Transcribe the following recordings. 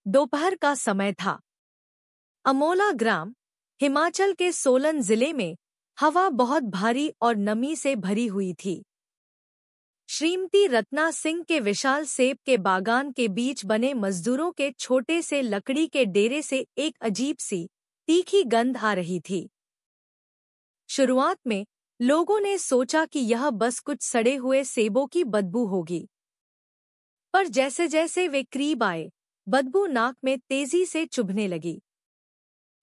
दोपहर का समय था। अमोला ग्राम, हिमाचल के सोलन जिले में हवा बहुत भारी और नमी से भरी हुई थी। श्रीमती रत्ना सिंह के विशाल सेब के बागान के बीच बने मजदूरों के छोटे से लकड़ी के डेरे से एक अजीब सी तीखी गंध आ रही थी। शुरुआत में लोगों ने सोचा कि यह बस कुछ सड़े हुए सेबों की बदबू होगी, पर जैसे जैसे वे करीब आए, बदबू नाक में तेजी से चुभने लगी।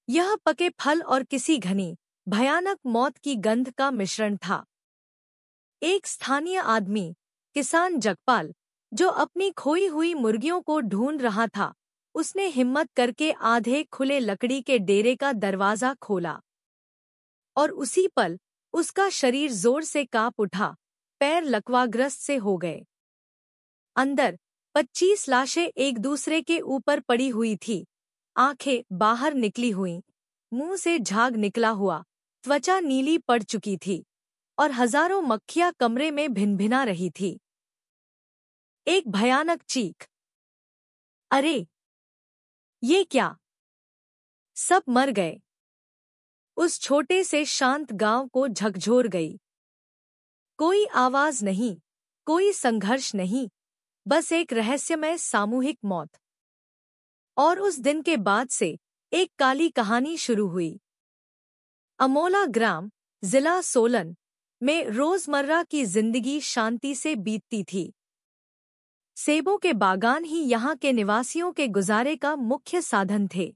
यह पके फल और किसी घनी, भयानक मौत की गंध का मिश्रण था। एक स्थानीय आदमी, किसान जगपाल, जो अपनी खोई हुई मुर्गियों को ढूंढ रहा था, उसने हिम्मत करके आधे खुले लकड़ी के डेरे का दरवाजा खोला। और उसी पल उसका शरीर जोर से कांप उठा, पैर लकवाग्रस्त से हो गए। अंदर 25 लाशें एक दूसरे के ऊपर पड़ी हुई थी, आंखें बाहर निकली हुईं, मुंह से झाग निकला हुआ, त्वचा नीली पड़ चुकी थी और हजारों मक्खियां कमरे में भिनभिना रही थी। एक भयानक चीख, अरे ये क्या, सब मर गए, उस छोटे से शांत गांव को झकझोर गई। कोई आवाज नहीं, कोई संघर्ष नहीं, बस एक रहस्यमय सामूहिक मौत। और उस दिन के बाद से एक काली कहानी शुरू हुई। अमोला ग्राम, जिला सोलन में रोजमर्रा की जिंदगी शांति से बीतती थी। सेबों के बागान ही यहाँ के निवासियों के गुजारे का मुख्य साधन थे।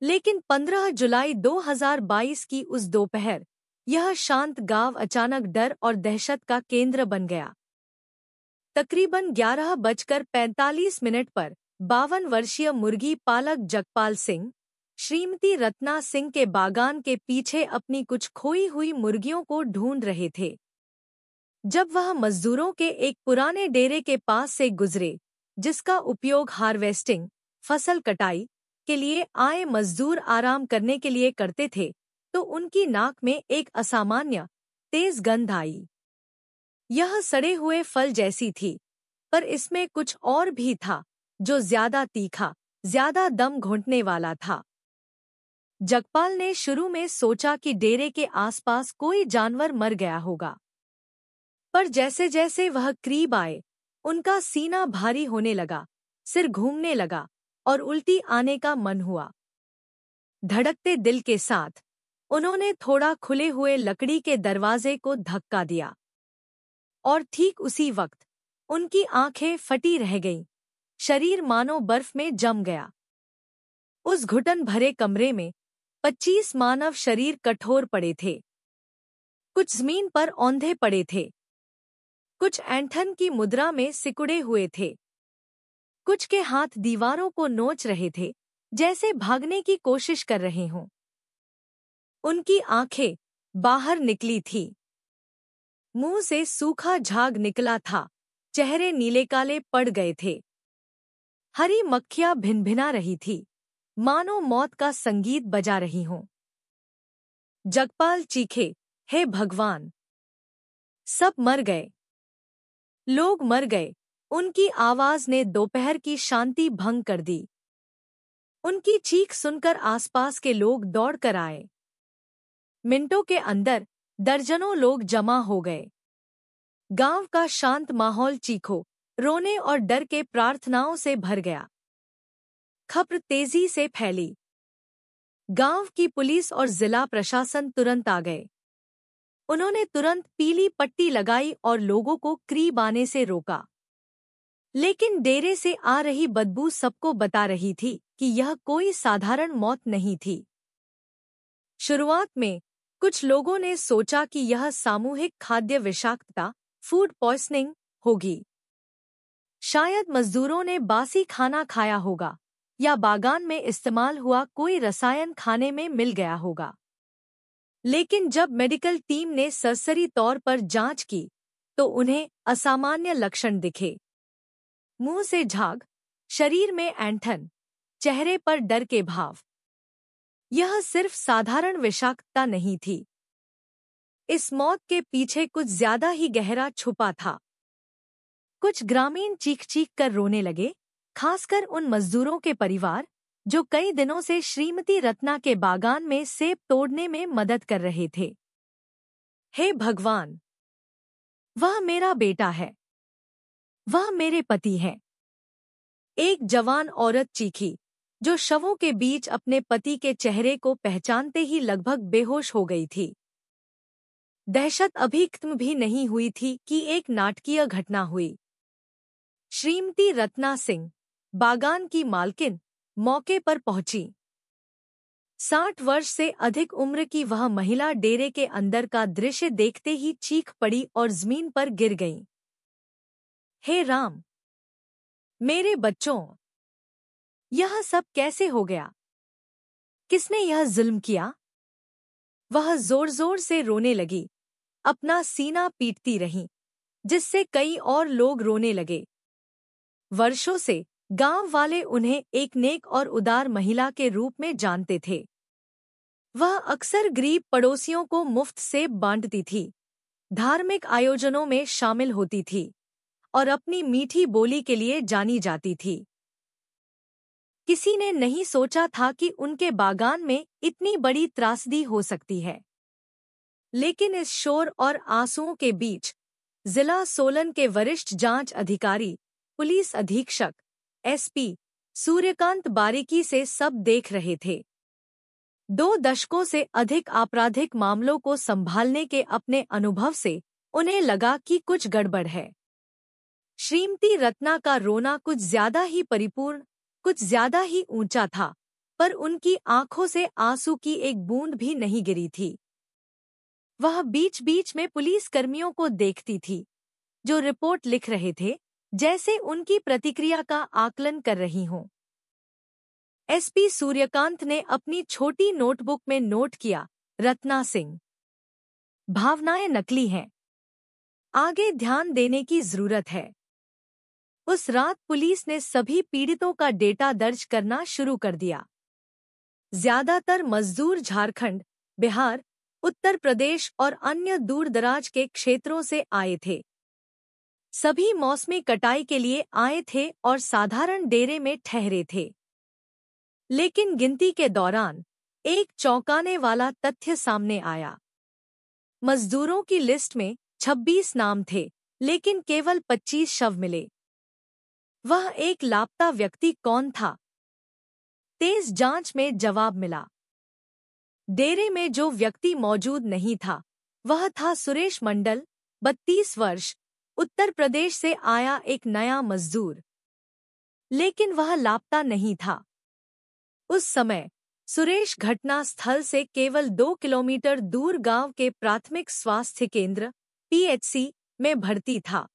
लेकिन 15 जुलाई 2022 की उस दोपहर, यह शांत गांव अचानक डर और दहशत का केंद्र बन गया। तकरीबन 11:45 पर 52 वर्षीय मुर्गी पालक जगपाल सिंह, श्रीमती रत्ना सिंह के बागान के पीछे अपनी कुछ खोई हुई मुर्गियों को ढूंढ रहे थे। जब वह मजदूरों के एक पुराने डेरे के पास से गुजरे, जिसका उपयोग हार्वेस्टिंग, फसल कटाई के लिए आए मजदूर आराम करने के लिए करते थे, तो उनकी नाक में एक असामान्य, तेज गंध आई। यह सड़े हुए फल जैसी थी, पर इसमें कुछ और भी था, जो ज्यादा तीखा, ज्यादा दम घोंटने वाला था। जगपाल ने शुरू में सोचा कि डेरे के आसपास कोई जानवर मर गया होगा, पर जैसे जैसे वह करीब आए, उनका सीना भारी होने लगा, सिर घूमने लगा और उल्टी आने का मन हुआ। धड़कते दिल के साथ उन्होंने थोड़ा खुले हुए लकड़ी के दरवाजे को धक्का दिया, और ठीक उसी वक्त उनकी आंखें फटी रह गईं, शरीर मानो बर्फ में जम गया। उस घुटन भरे कमरे में 25 मानव शरीर कठोर पड़े थे। कुछ जमीन पर औंधे पड़े थे, कुछ ऐंठन की मुद्रा में सिकुड़े हुए थे, कुछ के हाथ दीवारों को नोच रहे थे, जैसे भागने की कोशिश कर रहे हों। उनकी आंखें बाहर निकली थीं, मुंह से सूखा झाग निकला था, चेहरे नीले काले पड़ गए थे। हरी मक्खियां भिनभिना रही थी, मानो मौत का संगीत बजा रही हों। जगपाल चीखे, हे भगवान, सब मर गए, लोग मर गए। उनकी आवाज ने दोपहर की शांति भंग कर दी। उनकी चीख सुनकर आसपास के लोग दौड़कर आए। मिनटों के अंदर दर्जनों लोग जमा हो गए। गांव का शांत माहौल चीखों, रोने और डर के प्रार्थनाओं से भर गया। खबर तेजी से फैली। गांव की पुलिस और जिला प्रशासन तुरंत आ गए। उन्होंने तुरंत पीली पट्टी लगाई और लोगों को करीब आने से रोका। लेकिन डेरे से आ रही बदबू सबको बता रही थी कि यह कोई साधारण मौत नहीं थी। शुरुआत में कुछ लोगों ने सोचा कि यह सामूहिक खाद्य विषाक्तता, फूड पॉइजनिंग होगी। शायद मजदूरों ने बासी खाना खाया होगा, या बागान में इस्तेमाल हुआ कोई रसायन खाने में मिल गया होगा। लेकिन जब मेडिकल टीम ने सरसरी तौर पर जांच की, तो उन्हें असामान्य लक्षण दिखे। मुंह से झाग, शरीर में ऐंठन, चेहरे पर डर के भाव। यह सिर्फ साधारण विषाक्तता नहीं थी। इस मौत के पीछे कुछ ज्यादा ही गहरा छुपा था। कुछ ग्रामीण चीख चीख कर रोने लगे, खासकर उन मजदूरों के परिवार जो कई दिनों से श्रीमती रत्ना के बागान में सेब तोड़ने में मदद कर रहे थे। हे भगवान! वह मेरा बेटा है। वह मेरे पति हैं। एक जवान औरत चीखी, जो शवों के बीच अपने पति के चेहरे को पहचानते ही लगभग बेहोश हो गई थी। दहशत अभी खत्म भी नहीं हुई थी कि एक नाटकीय घटना हुई। श्रीमती रत्ना सिंह, बागान की मालकिन, मौके पर पहुंची। 60 वर्ष से अधिक उम्र की वह महिला डेरे के अंदर का दृश्य देखते ही चीख पड़ी और जमीन पर गिर गई। हे राम! मेरे बच्चों! यह सब कैसे हो गया? किसने यह जुल्म किया? वह जोर जोर से रोने लगी, अपना सीना पीटती रही, जिससे कई और लोग रोने लगे। वर्षों से गांव वाले उन्हें एक नेक और उदार महिला के रूप में जानते थे। वह अक्सर गरीब पड़ोसियों को मुफ्त सेब बांटती थी, धार्मिक आयोजनों में शामिल होती थी और अपनी मीठी बोली के लिए जानी जाती थी। किसी ने नहीं सोचा था कि उनके बागान में इतनी बड़ी त्रासदी हो सकती है। लेकिन इस शोर और आंसुओं के बीच जिला सोलन के वरिष्ठ जांच अधिकारी, पुलिस अधीक्षक एसपी सूर्यकांत बारीकी से सब देख रहे थे। 2 दशकों से अधिक आपराधिक मामलों को संभालने के अपने अनुभव से उन्हें लगा कि कुछ गड़बड़ है। श्रीमती रत्ना का रोना कुछ ज्यादा ही परिपूर्ण, कुछ ज्यादा ही ऊंचा था, पर उनकी आंखों से आंसू की एक बूंद भी नहीं गिरी थी। वह बीच बीच में पुलिस कर्मियों को देखती थी, जो रिपोर्ट लिख रहे थे, जैसे उनकी प्रतिक्रिया का आकलन कर रही हों। एसपी सूर्यकांत ने अपनी छोटी नोटबुक में नोट किया, रत्ना सिंह, भावनाएं नकली हैं। आगे ध्यान देने की जरूरत है। उस रात पुलिस ने सभी पीड़ितों का डेटा दर्ज करना शुरू कर दिया। ज्यादातर मजदूर झारखंड, बिहार, उत्तर प्रदेश और अन्य दूरदराज के क्षेत्रों से आए थे। सभी मौसमी कटाई के लिए आए थे और साधारण डेरे में ठहरे थे। लेकिन गिनती के दौरान एक चौंकाने वाला तथ्य सामने आया। मजदूरों की लिस्ट में 26 नाम थे, लेकिन केवल 25 शव मिले। वह एक लापता व्यक्ति कौन था? तेज जांच में जवाब मिला। डेरे में जो व्यक्ति मौजूद नहीं था, वह था सुरेश मंडल, 32 वर्ष, उत्तर प्रदेश से आया एक नया मजदूर। लेकिन वह लापता नहीं था। उस समय सुरेश घटना स्थल से केवल 2 किलोमीटर दूर गांव के प्राथमिक स्वास्थ्य केंद्र पीएचसी में भर्ती था।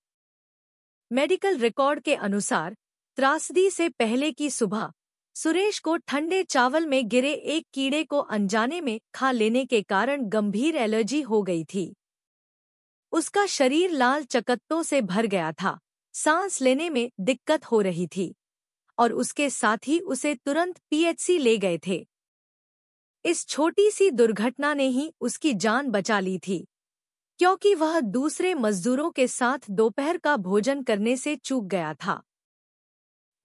मेडिकल रिकॉर्ड के अनुसार त्रासदी से पहले की सुबह सुरेश को ठंडे चावल में गिरे एक कीड़े को अनजाने में खा लेने के कारण गंभीर एलर्जी हो गई थी। उसका शरीर लाल चकत्तों से भर गया था, सांस लेने में दिक्कत हो रही थी और उसके साथ ही उसे तुरंत पीएचसी ले गए थे। इस छोटी सी दुर्घटना ने ही उसकी जान बचा ली थी, क्योंकि वह दूसरे मजदूरों के साथ दोपहर का भोजन करने से चूक गया था।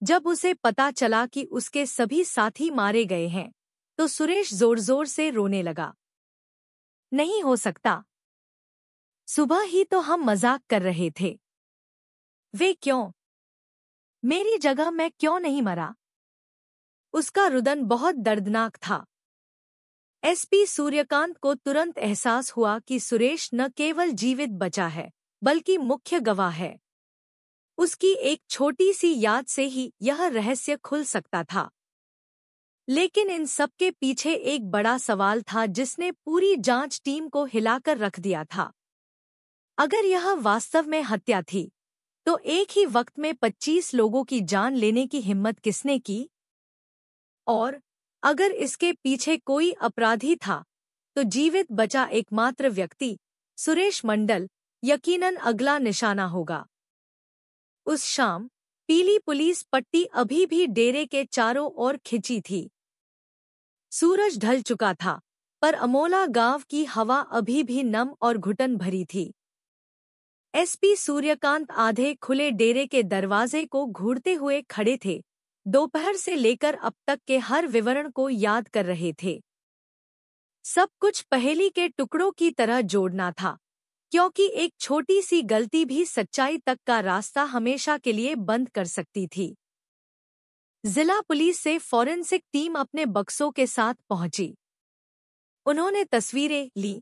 जब उसे पता चला कि उसके सभी साथी मारे गए हैं, तो सुरेश जोर जोर से रोने लगा। नहीं हो सकता। सुबह ही तो हम मजाक कर रहे थे। वे क्यों? मेरी जगह मैं क्यों नहीं मरा? उसका रुदन बहुत दर्दनाक था। एसपी सूर्यकांत को तुरंत एहसास हुआ कि सुरेश न केवल जीवित बचा है, बल्कि मुख्य गवाह है। उसकी एक छोटी सी याद से ही यह रहस्य खुल सकता था। लेकिन इन सब के पीछे एक बड़ा सवाल था जिसने पूरी जांच टीम को हिलाकर रख दिया था। अगर यह वास्तव में हत्या थी, तो एक ही वक्त में 25 लोगों की जान लेने की हिम्मत किसने की? और अगर इसके पीछे कोई अपराधी था, तो जीवित बचा एकमात्र व्यक्ति, सुरेश मंडल, यकीनन अगला निशाना होगा। उस शाम पीली पुलिस पट्टी अभी भी डेरे के चारों ओर खिंची थी। सूरज ढल चुका था, पर अमोला गांव की हवा अभी भी नम और घुटन भरी थी। एसपी सूर्यकांत आधे खुले डेरे के दरवाजे को घूरते हुए खड़े थे, दोपहर से लेकर अब तक के हर विवरण को याद कर रहे थे। सब कुछ पहेली के टुकड़ों की तरह जोड़ना था, क्योंकि एक छोटी सी गलती भी सच्चाई तक का रास्ता हमेशा के लिए बंद कर सकती थी। जिला पुलिस से फॉरेंसिक टीम अपने बक्सों के साथ पहुंची। उन्होंने तस्वीरें ली,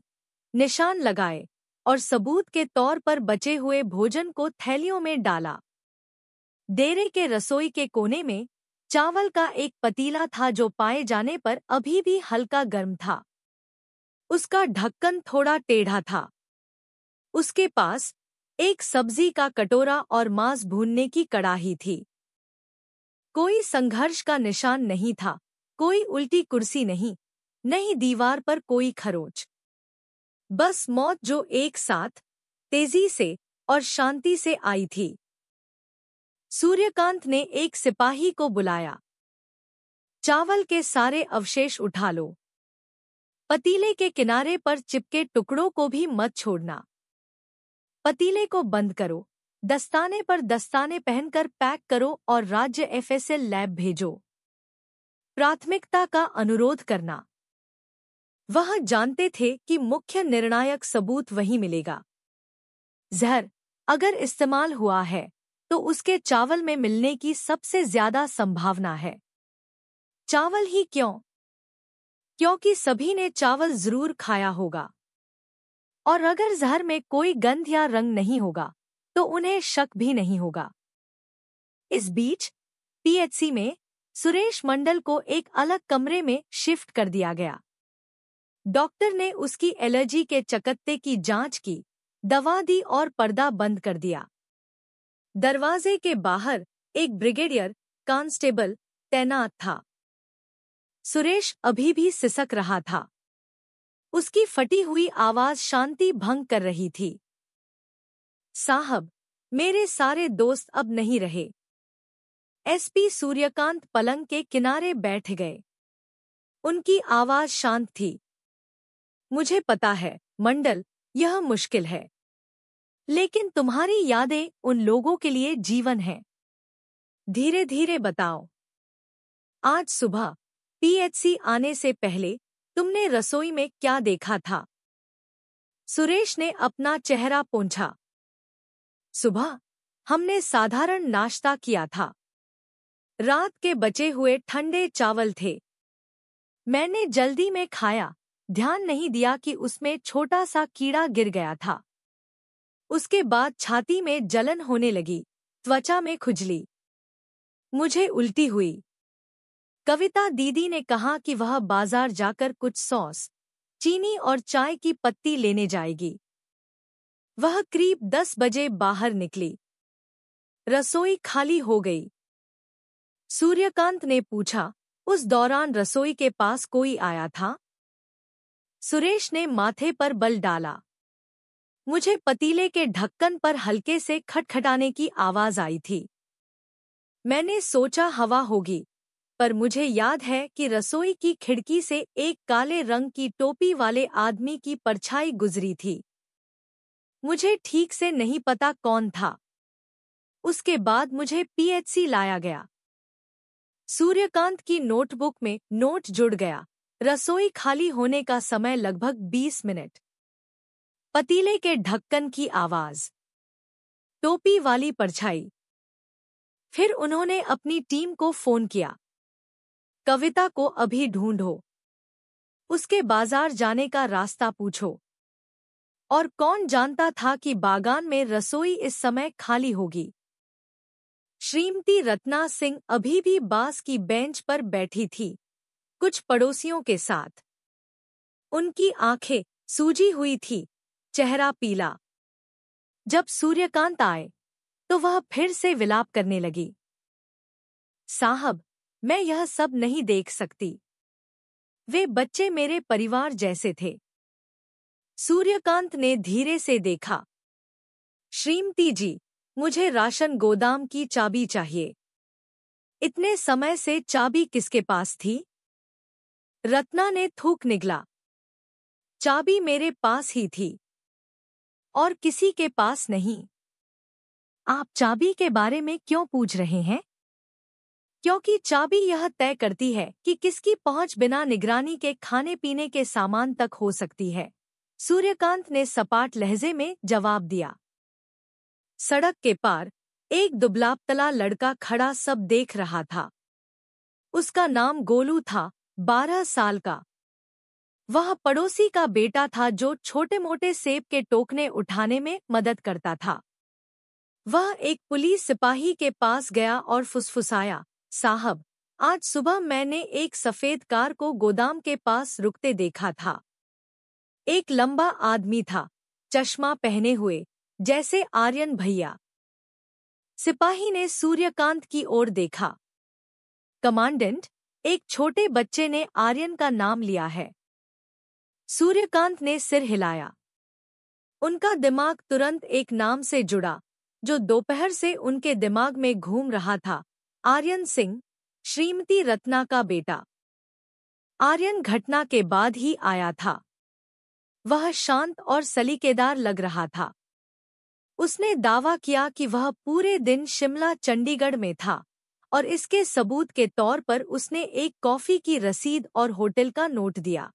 निशान लगाए और सबूत के तौर पर बचे हुए भोजन को थैलियों में डाला। डेरे के रसोई के कोने में चावल का एक पतीला था जो पाए जाने पर अभी भी हल्का गर्म था। उसका ढक्कन थोड़ा टेढ़ा था। उसके पास एक सब्जी का कटोरा और मांस भूनने की कड़ाही थी। कोई संघर्ष का निशान नहीं था, कोई उल्टी कुर्सी नहीं, नहीं दीवार पर कोई खरोच। बस मौत जो एक साथ, तेजी से और शांति से आई थी। सूर्यकांत ने एक सिपाही को बुलाया। चावल के सारे अवशेष उठा लो। पतीले के किनारे पर चिपके टुकड़ों को भी मत छोड़ना। पतीले को बंद करो, दस्ताने पर दस्ताने पहनकर पैक करो और राज्य एफएसएल लैब भेजो। प्राथमिकता का अनुरोध करना। वह जानते थे कि मुख्य निर्णायक सबूत वही मिलेगा। जहर अगर इस्तेमाल हुआ है तो उसके चावल में मिलने की सबसे ज्यादा संभावना है। चावल ही क्यों? क्योंकि सभी ने चावल जरूर खाया होगा। और अगर जहर में कोई गंध या रंग नहीं होगा तो उन्हें शक भी नहीं होगा। इस बीच पीएचसी में सुरेश मंडल को एक अलग कमरे में शिफ्ट कर दिया गया। डॉक्टर ने उसकी एलर्जी के चकत्ते की जांच की, दवा दी और पर्दा बंद कर दिया। दरवाजे के बाहर एक ब्रिगेडियर कांस्टेबल तैनात था। सुरेश अभी भी सिसक रहा था। उसकी फटी हुई आवाज शांति भंग कर रही थी। साहब, मेरे सारे दोस्त अब नहीं रहे। एसपी सूर्यकांत पलंग के किनारे बैठ गए। उनकी आवाज शांत थी। मुझे पता है मंडल, यह मुश्किल है, लेकिन तुम्हारी यादें उन लोगों के लिए जीवन है। धीरे धीरे बताओ। आज सुबह पीएचसी आने से पहले तुमने रसोई में क्या देखा था? सुरेश ने अपना चेहरा पोंछा। सुबह हमने साधारण नाश्ता किया था। रात के बचे हुए ठंडे चावल थे। मैंने जल्दी में खाया, ध्यान नहीं दिया कि उसमें छोटा सा कीड़ा गिर गया था। उसके बाद छाती में जलन होने लगी, त्वचा में खुजली। मुझे उल्टी हुई। कविता दीदी ने कहा कि वह बाजार जाकर कुछ सॉस, चीनी और चाय की पत्ती लेने जाएगी। वह करीब 10 बजे बाहर निकली। रसोई खाली हो गई। सूर्यकांत ने पूछा, उस दौरान रसोई के पास कोई आया था? सुरेश ने माथे पर बल डाला। मुझे पतीले के ढक्कन पर हल्के से खटखटाने की आवाज आई थी। मैंने सोचा हवा होगी, पर मुझे याद है कि रसोई की खिड़की से एक काले रंग की टोपी वाले आदमी की परछाई गुजरी थी। मुझे ठीक से नहीं पता कौन था। उसके बाद मुझे पीएचसी लाया गया। सूर्यकांत की नोटबुक में नोट जुड़ गया। रसोई खाली होने का समय लगभग 20 मिनट। पतीले के ढक्कन की आवाज, टोपी वाली परछाई। फिर उन्होंने अपनी टीम को फोन किया। कविता को अभी ढूंढो। उसके बाजार जाने का रास्ता पूछो। और कौन जानता था कि बागान में रसोई इस समय खाली होगी। श्रीमती रत्ना सिंह अभी भी बांस की बेंच पर बैठी थी, कुछ पड़ोसियों के साथ। उनकी आंखें सूजी हुई थी, चेहरा पीला। जब सूर्यकांत आए तो वह फिर से विलाप करने लगी। साहब, मैं यह सब नहीं देख सकती। वे बच्चे मेरे परिवार जैसे थे। सूर्यकांत ने धीरे से देखा। श्रीमती जी, मुझे राशन गोदाम की चाबी चाहिए। इतने समय से चाबी किसके पास थी? रत्ना ने थूक निगला। चाबी मेरे पास ही थी और किसी के पास नहीं। आप चाबी के बारे में क्यों पूछ रहे हैं? क्योंकि चाबी यह तय करती है कि किसकी पहुंच बिना निगरानी के खाने पीने के सामान तक हो सकती है। सूर्यकांत ने सपाट लहजे में जवाब दिया। सड़क के पार एक दुबला-पतला लड़का खड़ा सब देख रहा था। उसका नाम गोलू था, 12 साल का। वह पड़ोसी का बेटा था जो छोटे-मोटे सेब के टोकने उठाने में मदद करता था। वह एक पुलिस सिपाही के पास गया और फुसफुसाया, साहब, आज सुबह मैंने एक सफेद कार को गोदाम के पास रुकते देखा था। एक लंबा आदमी था, चश्मा पहने हुए, जैसे आर्यन भैया। सिपाही ने सूर्यकांत की ओर देखा। कमांडेंट, एक छोटे बच्चे ने आर्यन का नाम लिया है। सूर्यकांत ने सिर हिलाया। उनका दिमाग तुरंत एक नाम से जुड़ा, जो दोपहर से उनके दिमाग में घूम रहा था, आर्यन सिंह, श्रीमती रत्ना का बेटा। आर्यन घटना के बाद ही आया था। वह शांत और सलीकेदार लग रहा था। उसने दावा किया कि वह पूरे दिन शिमला चंडीगढ़ में था और इसके सबूत के तौर पर उसने एक कॉफी की रसीद और होटल का नोट दिया।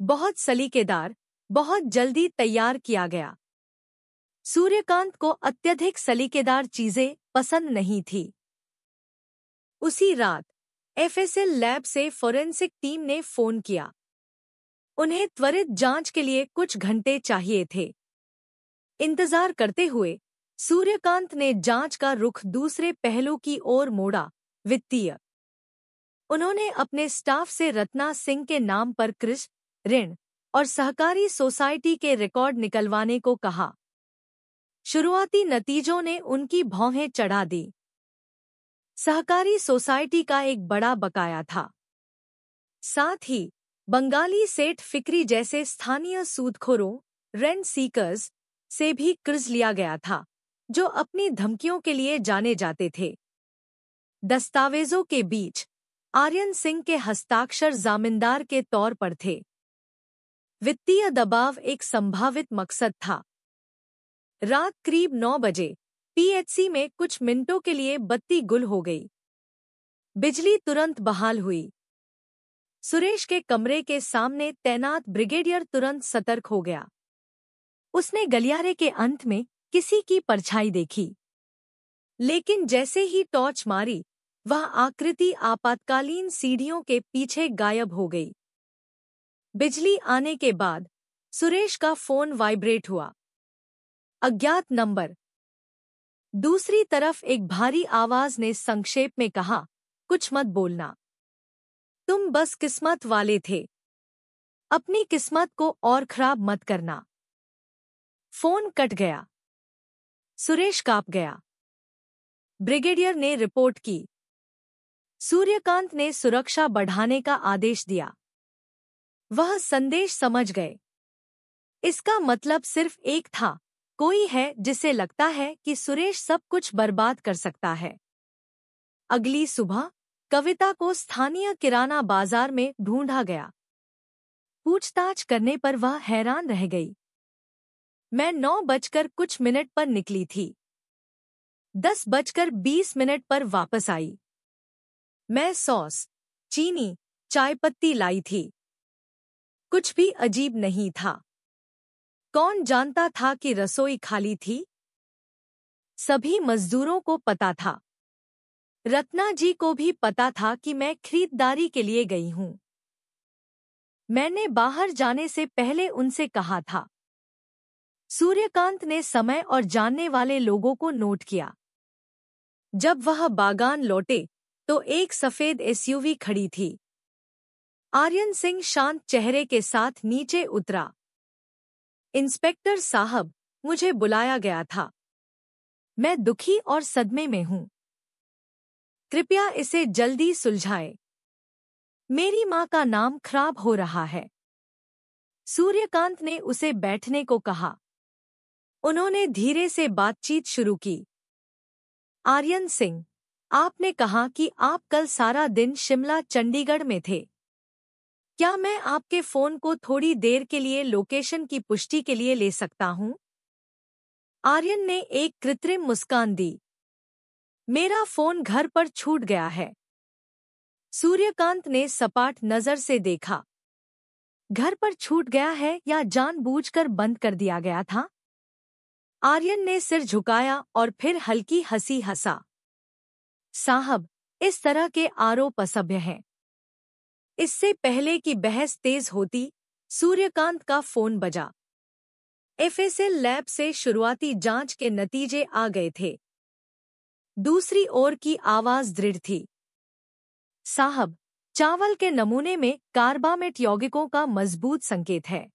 बहुत सलीकेदार, बहुत जल्दी तैयार किया गया। सूर्यकांत को अत्यधिक सलीकेदार चीजें पसंद नहीं थी। उसी रात एफएसएल लैब से फोरेंसिक टीम ने फोन किया। उन्हें त्वरित जांच के लिए कुछ घंटे चाहिए थे। इंतजार करते हुए सूर्यकांत ने जांच का रुख दूसरे पहलू की ओर मोड़ा, वित्तीय। उन्होंने अपने स्टाफ से रत्ना सिंह के नाम पर कृषि ऋण और सहकारी सोसाइटी के रिकॉर्ड निकलवाने को कहा। शुरुआती नतीजों ने उनकी भौहें चढ़ा दी। सहकारी सोसाइटी का एक बड़ा बकाया था। साथ ही बंगाली सेठ फिक्री जैसे स्थानीय सूदखोरों, रेंट सीकर्स, से भी कर्ज लिया गया था, जो अपनी धमकियों के लिए जाने जाते थे। दस्तावेजों के बीच आर्यन सिंह के हस्ताक्षर जामींदार के तौर पर थे। वित्तीय दबाव एक संभावित मकसद था। रात करीब 9 बजे पीएचसी में कुछ मिनटों के लिए बत्ती गुल हो गई। बिजली तुरंत बहाल हुई। सुरेश के कमरे के सामने तैनात ब्रिगेडियर तुरंत सतर्क हो गया। उसने गलियारे के अंत में किसी की परछाई देखी, लेकिन जैसे ही टॉर्च मारी, वह आकृति आपातकालीन सीढ़ियों के पीछे गायब हो गई। बिजली आने के बाद सुरेश का फोन वाइब्रेट हुआ। अज्ञात नंबर। दूसरी तरफ एक भारी आवाज ने संक्षेप में कहा, कुछ मत बोलना। तुम बस किस्मत वाले थे। अपनी किस्मत को और खराब मत करना। फोन कट गया। सुरेश कांप गया। ब्रिगेडियर ने रिपोर्ट की। सूर्यकांत ने सुरक्षा बढ़ाने का आदेश दिया। वह संदेश समझ गए। इसका मतलब सिर्फ एक था, कोई है जिसे लगता है कि सुरेश सब कुछ बर्बाद कर सकता है। अगली सुबह कविता को स्थानीय किराना बाजार में ढूंढा गया। पूछताछ करने पर वह हैरान रह गई। मैं 9:कुछ पर निकली थी। 10:20 पर वापस आई। मैं सॉस, चीनी, चाय पत्ती लाई थी। कुछ भी अजीब नहीं था। कौन जानता था कि रसोई खाली थी? सभी मजदूरों को पता था। रत्ना जी को भी पता था कि मैं खरीदारी के लिए गई हूं। मैंने बाहर जाने से पहले उनसे कहा था। सूर्यकांत ने समय और जानने वाले लोगों को नोट किया। जब वह बागान लौटे तो एक सफेद एसयूवी खड़ी थी। आर्यन सिंह शांत चेहरे के साथ नीचे उतरा। इंस्पेक्टर साहब, मुझे बुलाया गया था। मैं दुखी और सदमे में हूं। कृपया इसे जल्दी सुलझाएं। मेरी मां का नाम खराब हो रहा है। सूर्यकांत ने उसे बैठने को कहा। उन्होंने धीरे से बातचीत शुरू की। आर्यन सिंह, आपने कहा कि आप कल सारा दिन शिमला चंडीगढ़ में थे। क्या मैं आपके फोन को थोड़ी देर के लिए लोकेशन की पुष्टि के लिए ले सकता हूं? आर्यन ने एक कृत्रिम मुस्कान दी। मेरा फोन घर पर छूट गया है। सूर्यकांत ने सपाट नजर से देखा। घर पर छूट गया है या जानबूझकर बंद कर दिया गया था? आर्यन ने सिर झुकाया और फिर हल्की हंसी हंसा। साहब, इस तरह के आरोप असभ्य हैं। इससे पहले कि बहस तेज होती, सूर्यकांत का फोन बजा। एफएसएल लैब से शुरुआती जांच के नतीजे आ गए थे। दूसरी ओर की आवाज दृढ़ थी। साहब, चावल के नमूने में कार्बामेट यौगिकों का मजबूत संकेत है।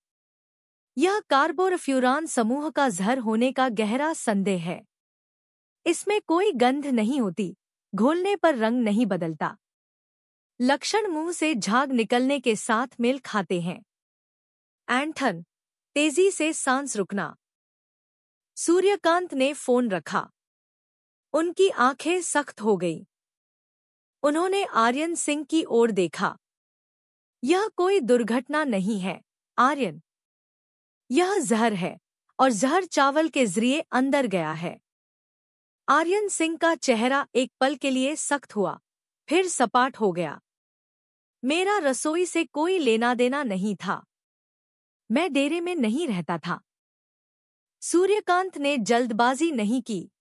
यह कार्बोरफ्यूरान समूह का जहर होने का गहरा संदेह है। इसमें कोई गंध नहीं होती, घोलने पर रंग नहीं बदलता। लक्षण मुंह से झाग निकलने के साथ मेल खाते हैं। एंथन, तेजी से सांस रुकना। सूर्यकांत ने फोन रखा। उनकी आंखें सख्त हो गईं। उन्होंने आर्यन सिंह की ओर देखा। यह कोई दुर्घटना नहीं है, आर्यन। यह जहर है, और जहर चावल के जरिए अंदर गया है। आर्यन सिंह का चेहरा एक पल के लिए सख्त हुआ, फिर सपाट हो गया। मेरा रसोई से कोई लेना देना नहीं था। मैं डेरे में नहीं रहता था। सूर्यकांत ने जल्दबाजी नहीं की।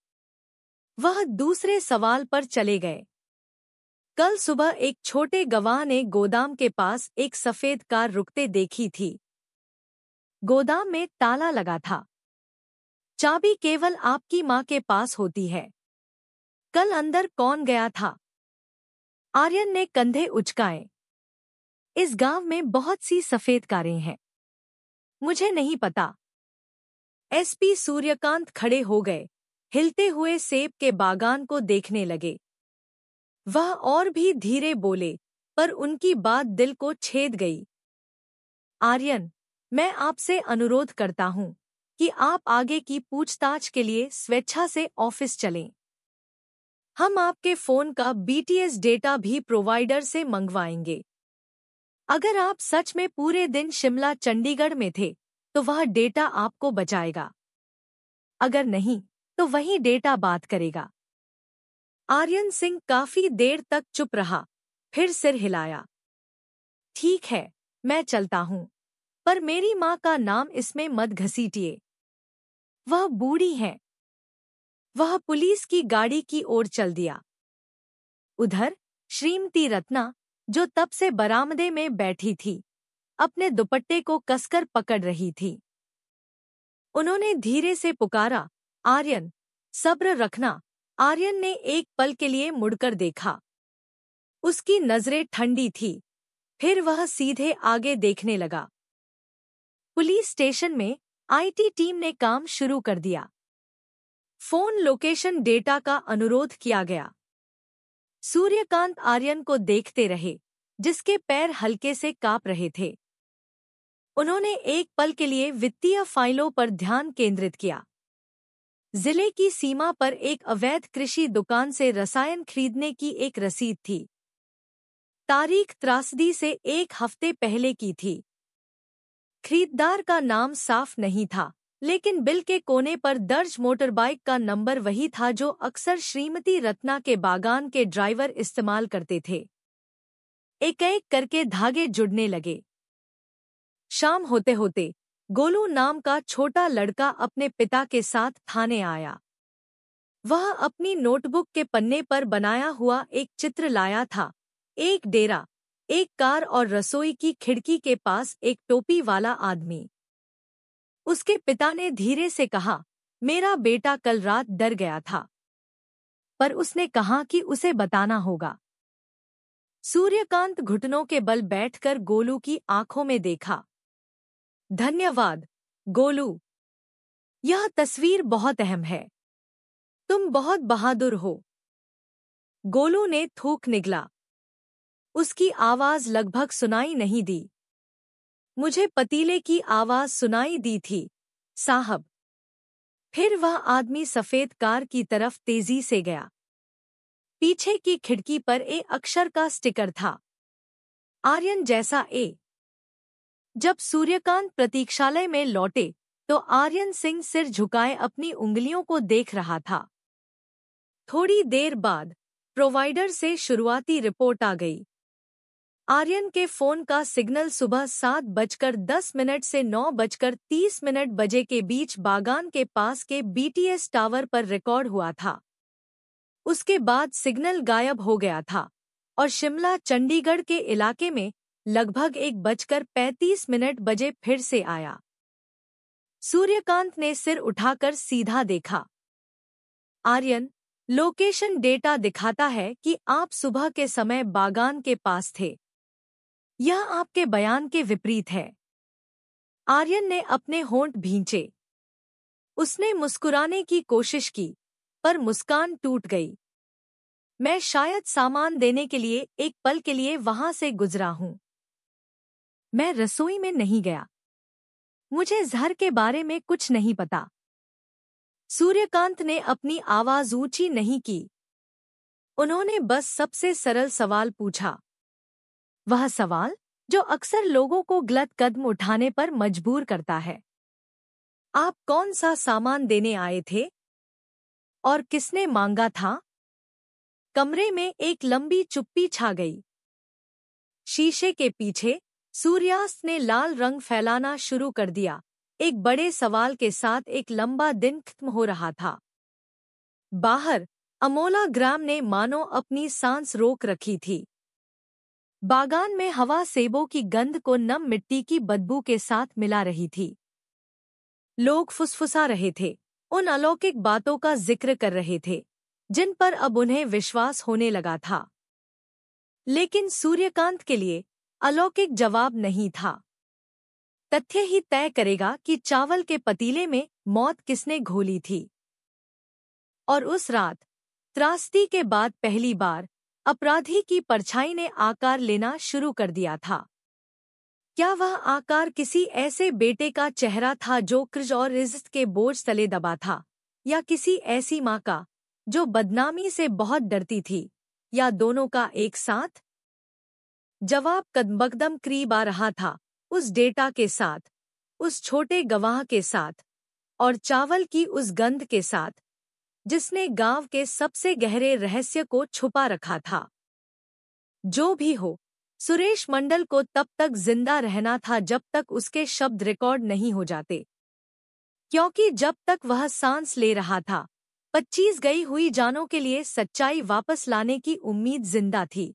वह दूसरे सवाल पर चले गए। कल सुबह एक छोटे गवाह ने गोदाम के पास एक सफेद कार रुकते देखी थी। गोदाम में ताला लगा था। चाबी केवल आपकी मां के पास होती है। कल अंदर कौन गया था? आर्यन ने कंधे उचकाए। इस गांव में बहुत सी सफेद कारें हैं। मुझे नहीं पता। एसपी सूर्यकांत खड़े हो गए, हिलते हुए सेब के बागान को देखने लगे। वह और भी धीरे बोले, पर उनकी बात दिल को छेद गई। आर्यन, मैं आपसे अनुरोध करता हूं कि आप आगे की पूछताछ के लिए स्वेच्छा से ऑफिस चलें। हम आपके फोन का बीटीएस डेटा भी प्रोवाइडर से मंगवाएंगे। अगर आप सच में पूरे दिन शिमला चंडीगढ़ में थे, तो वह डेटा आपको बचाएगा। अगर नहीं, तो वही डेटा बात करेगा। आर्यन सिंह काफी देर तक चुप रहा, फिर सिर हिलाया। ठीक है, मैं चलता हूं, पर मेरी मां का नाम इसमें मत घसीटिए। वह बूढ़ी हैं। वह पुलिस की गाड़ी की ओर चल दिया। उधर श्रीमती रत्ना, जो तब से बरामदे में बैठी थी, अपने दुपट्टे को कसकर पकड़ रही थी। उन्होंने धीरे से पुकारा, आर्यन, सब्र रखना। आर्यन ने एक पल के लिए मुड़कर देखा। उसकी नजरें ठंडी थी, फिर वह सीधे आगे देखने लगा। पुलिस स्टेशन में आईटी टीम ने काम शुरू कर दिया। फोन लोकेशन डेटा का अनुरोध किया गया। सूर्यकांत आर्यन को देखते रहे, जिसके पैर हल्के से कांप रहे थे। उन्होंने एक पल के लिए वित्तीय फाइलों पर ध्यान केंद्रित किया। जिले की सीमा पर एक अवैध कृषि दुकान से रसायन खरीदने की एक रसीद थी। तारीख त्रासदी से एक हफ्ते पहले की थी। खरीददार का नाम साफ नहीं था, लेकिन बिल के कोने पर दर्ज मोटरबाइक का नंबर वही था जो अक्सर श्रीमती रत्ना के बागान के ड्राइवर इस्तेमाल करते थे। एक-एक करके धागे जुड़ने लगे। शाम होते होते गोलू नाम का छोटा लड़का अपने पिता के साथ थाने आया। वह अपनी नोटबुक के पन्ने पर बनाया हुआ एक चित्र लाया था। एक डेरा, एक कार और रसोई की खिड़की के पास एक टोपी वाला आदमी। उसके पिता ने धीरे से कहा, मेरा बेटा कल रात डर गया था, पर उसने कहा कि उसे बताना होगा। सूर्यकांत घुटनों के बल बैठकर गोलू की आंखों में देखा। धन्यवाद, गोलू। यह तस्वीर बहुत अहम है। तुम बहुत बहादुर हो। गोलू ने थूक निगला। उसकी आवाज लगभग सुनाई नहीं दी। मुझे पतीले की आवाज सुनाई दी थी, साहब। फिर वह आदमी सफेद कार की तरफ तेजी से गया। पीछे की खिड़की पर ए अक्षर का स्टिकर था, आर्यन जैसा ए। जब सूर्यकांत प्रतीक्षालय में लौटे, तो आर्यन सिंह सिर झुकाए अपनी उंगलियों को देख रहा था। थोड़ी देर बाद प्रोवाइडर से शुरुआती रिपोर्ट आ गई। आर्यन के फोन का सिग्नल सुबह 7:10 से 9:30 बजे के बीच बागान के पास के BTS टावर पर रिकॉर्ड हुआ था। उसके बाद सिग्नल गायब हो गया था और शिमला चंडीगढ़ के इलाके में लगभग 1:35 बजे फिर से आया। सूर्यकांत ने सिर उठाकर सीधा देखा। आर्यन, लोकेशन डेटा दिखाता है कि आप सुबह के समय बागान के पास थे। यह आपके बयान के विपरीत है। आर्यन ने अपने होंठ भींचे। उसने मुस्कुराने की कोशिश की, पर मुस्कान टूट गई। मैं शायद सामान देने के लिए एक पल के लिए वहां से गुजरा हूं। मैं रसोई में नहीं गया। मुझे जहर के बारे में कुछ नहीं पता। सूर्यकांत ने अपनी आवाज ऊंची नहीं की। उन्होंने बस सबसे सरल सवाल पूछा। वह सवाल जो अक्सर लोगों को गलत कदम उठाने पर मजबूर करता है। आप कौन सा सामान देने आए थे? और किसने मांगा था? कमरे में एक लंबी चुप्पी छा गई। शीशे के पीछे सूर्यास्त ने लाल रंग फैलाना शुरू कर दिया। एक बड़े सवाल के साथ एक लंबा दिन खत्म हो रहा था। बाहर अमोला ग्राम ने मानो अपनी सांस रोक रखी थी। बागान में हवा सेबों की गंध को नम मिट्टी की बदबू के साथ मिला रही थी। लोग फुसफुसा रहे थे, उन अलौकिक बातों का जिक्र कर रहे थे जिन पर अब उन्हें विश्वास होने लगा था। लेकिन सूर्यकांत के लिए अलौकिक जवाब नहीं था। तथ्य ही तय करेगा कि चावल के पतीले में मौत किसने घोली थी। और उस रात त्रासदी के बाद पहली बार अपराधी की परछाई ने आकार लेना शुरू कर दिया था। क्या वह आकार किसी ऐसे बेटे का चेहरा था जो कर्ज और इज्जत के बोझ तले दबा था, या किसी ऐसी माँ का जो बदनामी से बहुत डरती थी, या दोनों का एक साथ? जवाब कदम करीब आ रहा था, उस डेटा के साथ, उस छोटे गवाह के साथ, और चावल की उस गंध के साथ जिसने गांव के सबसे गहरे रहस्य को छुपा रखा था। जो भी हो, सुरेश मंडल को तब तक जिंदा रहना था जब तक उसके शब्द रिकॉर्ड नहीं हो जाते, क्योंकि जब तक वह सांस ले रहा था 25 गई हुई जानों के लिए सच्चाई वापस लाने की उम्मीद जिंदा थी।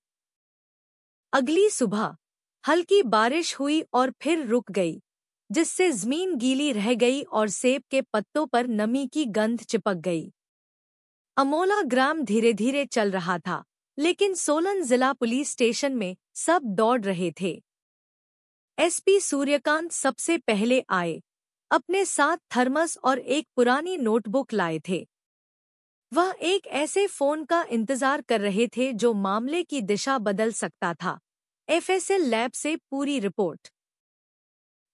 अगली सुबह हल्की बारिश हुई और फिर रुक गई, जिससे जमीन गीली रह गई और सेब के पत्तों पर नमी की गंध चिपक गई। अमोला ग्राम धीरे धीरे चल रहा था, लेकिन सोलन जिला पुलिस स्टेशन में सब दौड़ रहे थे। एसपी सूर्यकांत सबसे पहले आए। अपने साथ थर्मस और एक पुरानी नोटबुक लाए थे। वह एक ऐसे फोन का इंतजार कर रहे थे जो मामले की दिशा बदल सकता था। FSL लैब से पूरी रिपोर्ट।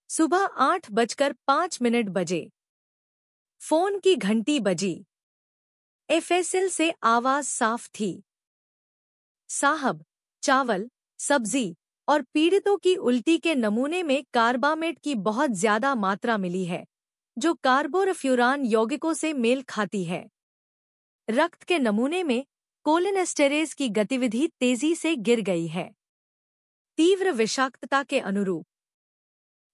सुबह 8:05 बजे फोन की घंटी बजी। FSL से आवाज साफ थी। साहब, चावल, सब्जी और पीड़ितों की उल्टी के नमूने में कार्बामेट की बहुत ज्यादा मात्रा मिली है, जो कार्बोरफ्यूरान यौगिकों से मेल खाती है। रक्त के नमूने में कोलिनेस्टेरेज की गतिविधि तेजी से गिर गई है, तीव्र विषाक्तता के अनुरूप।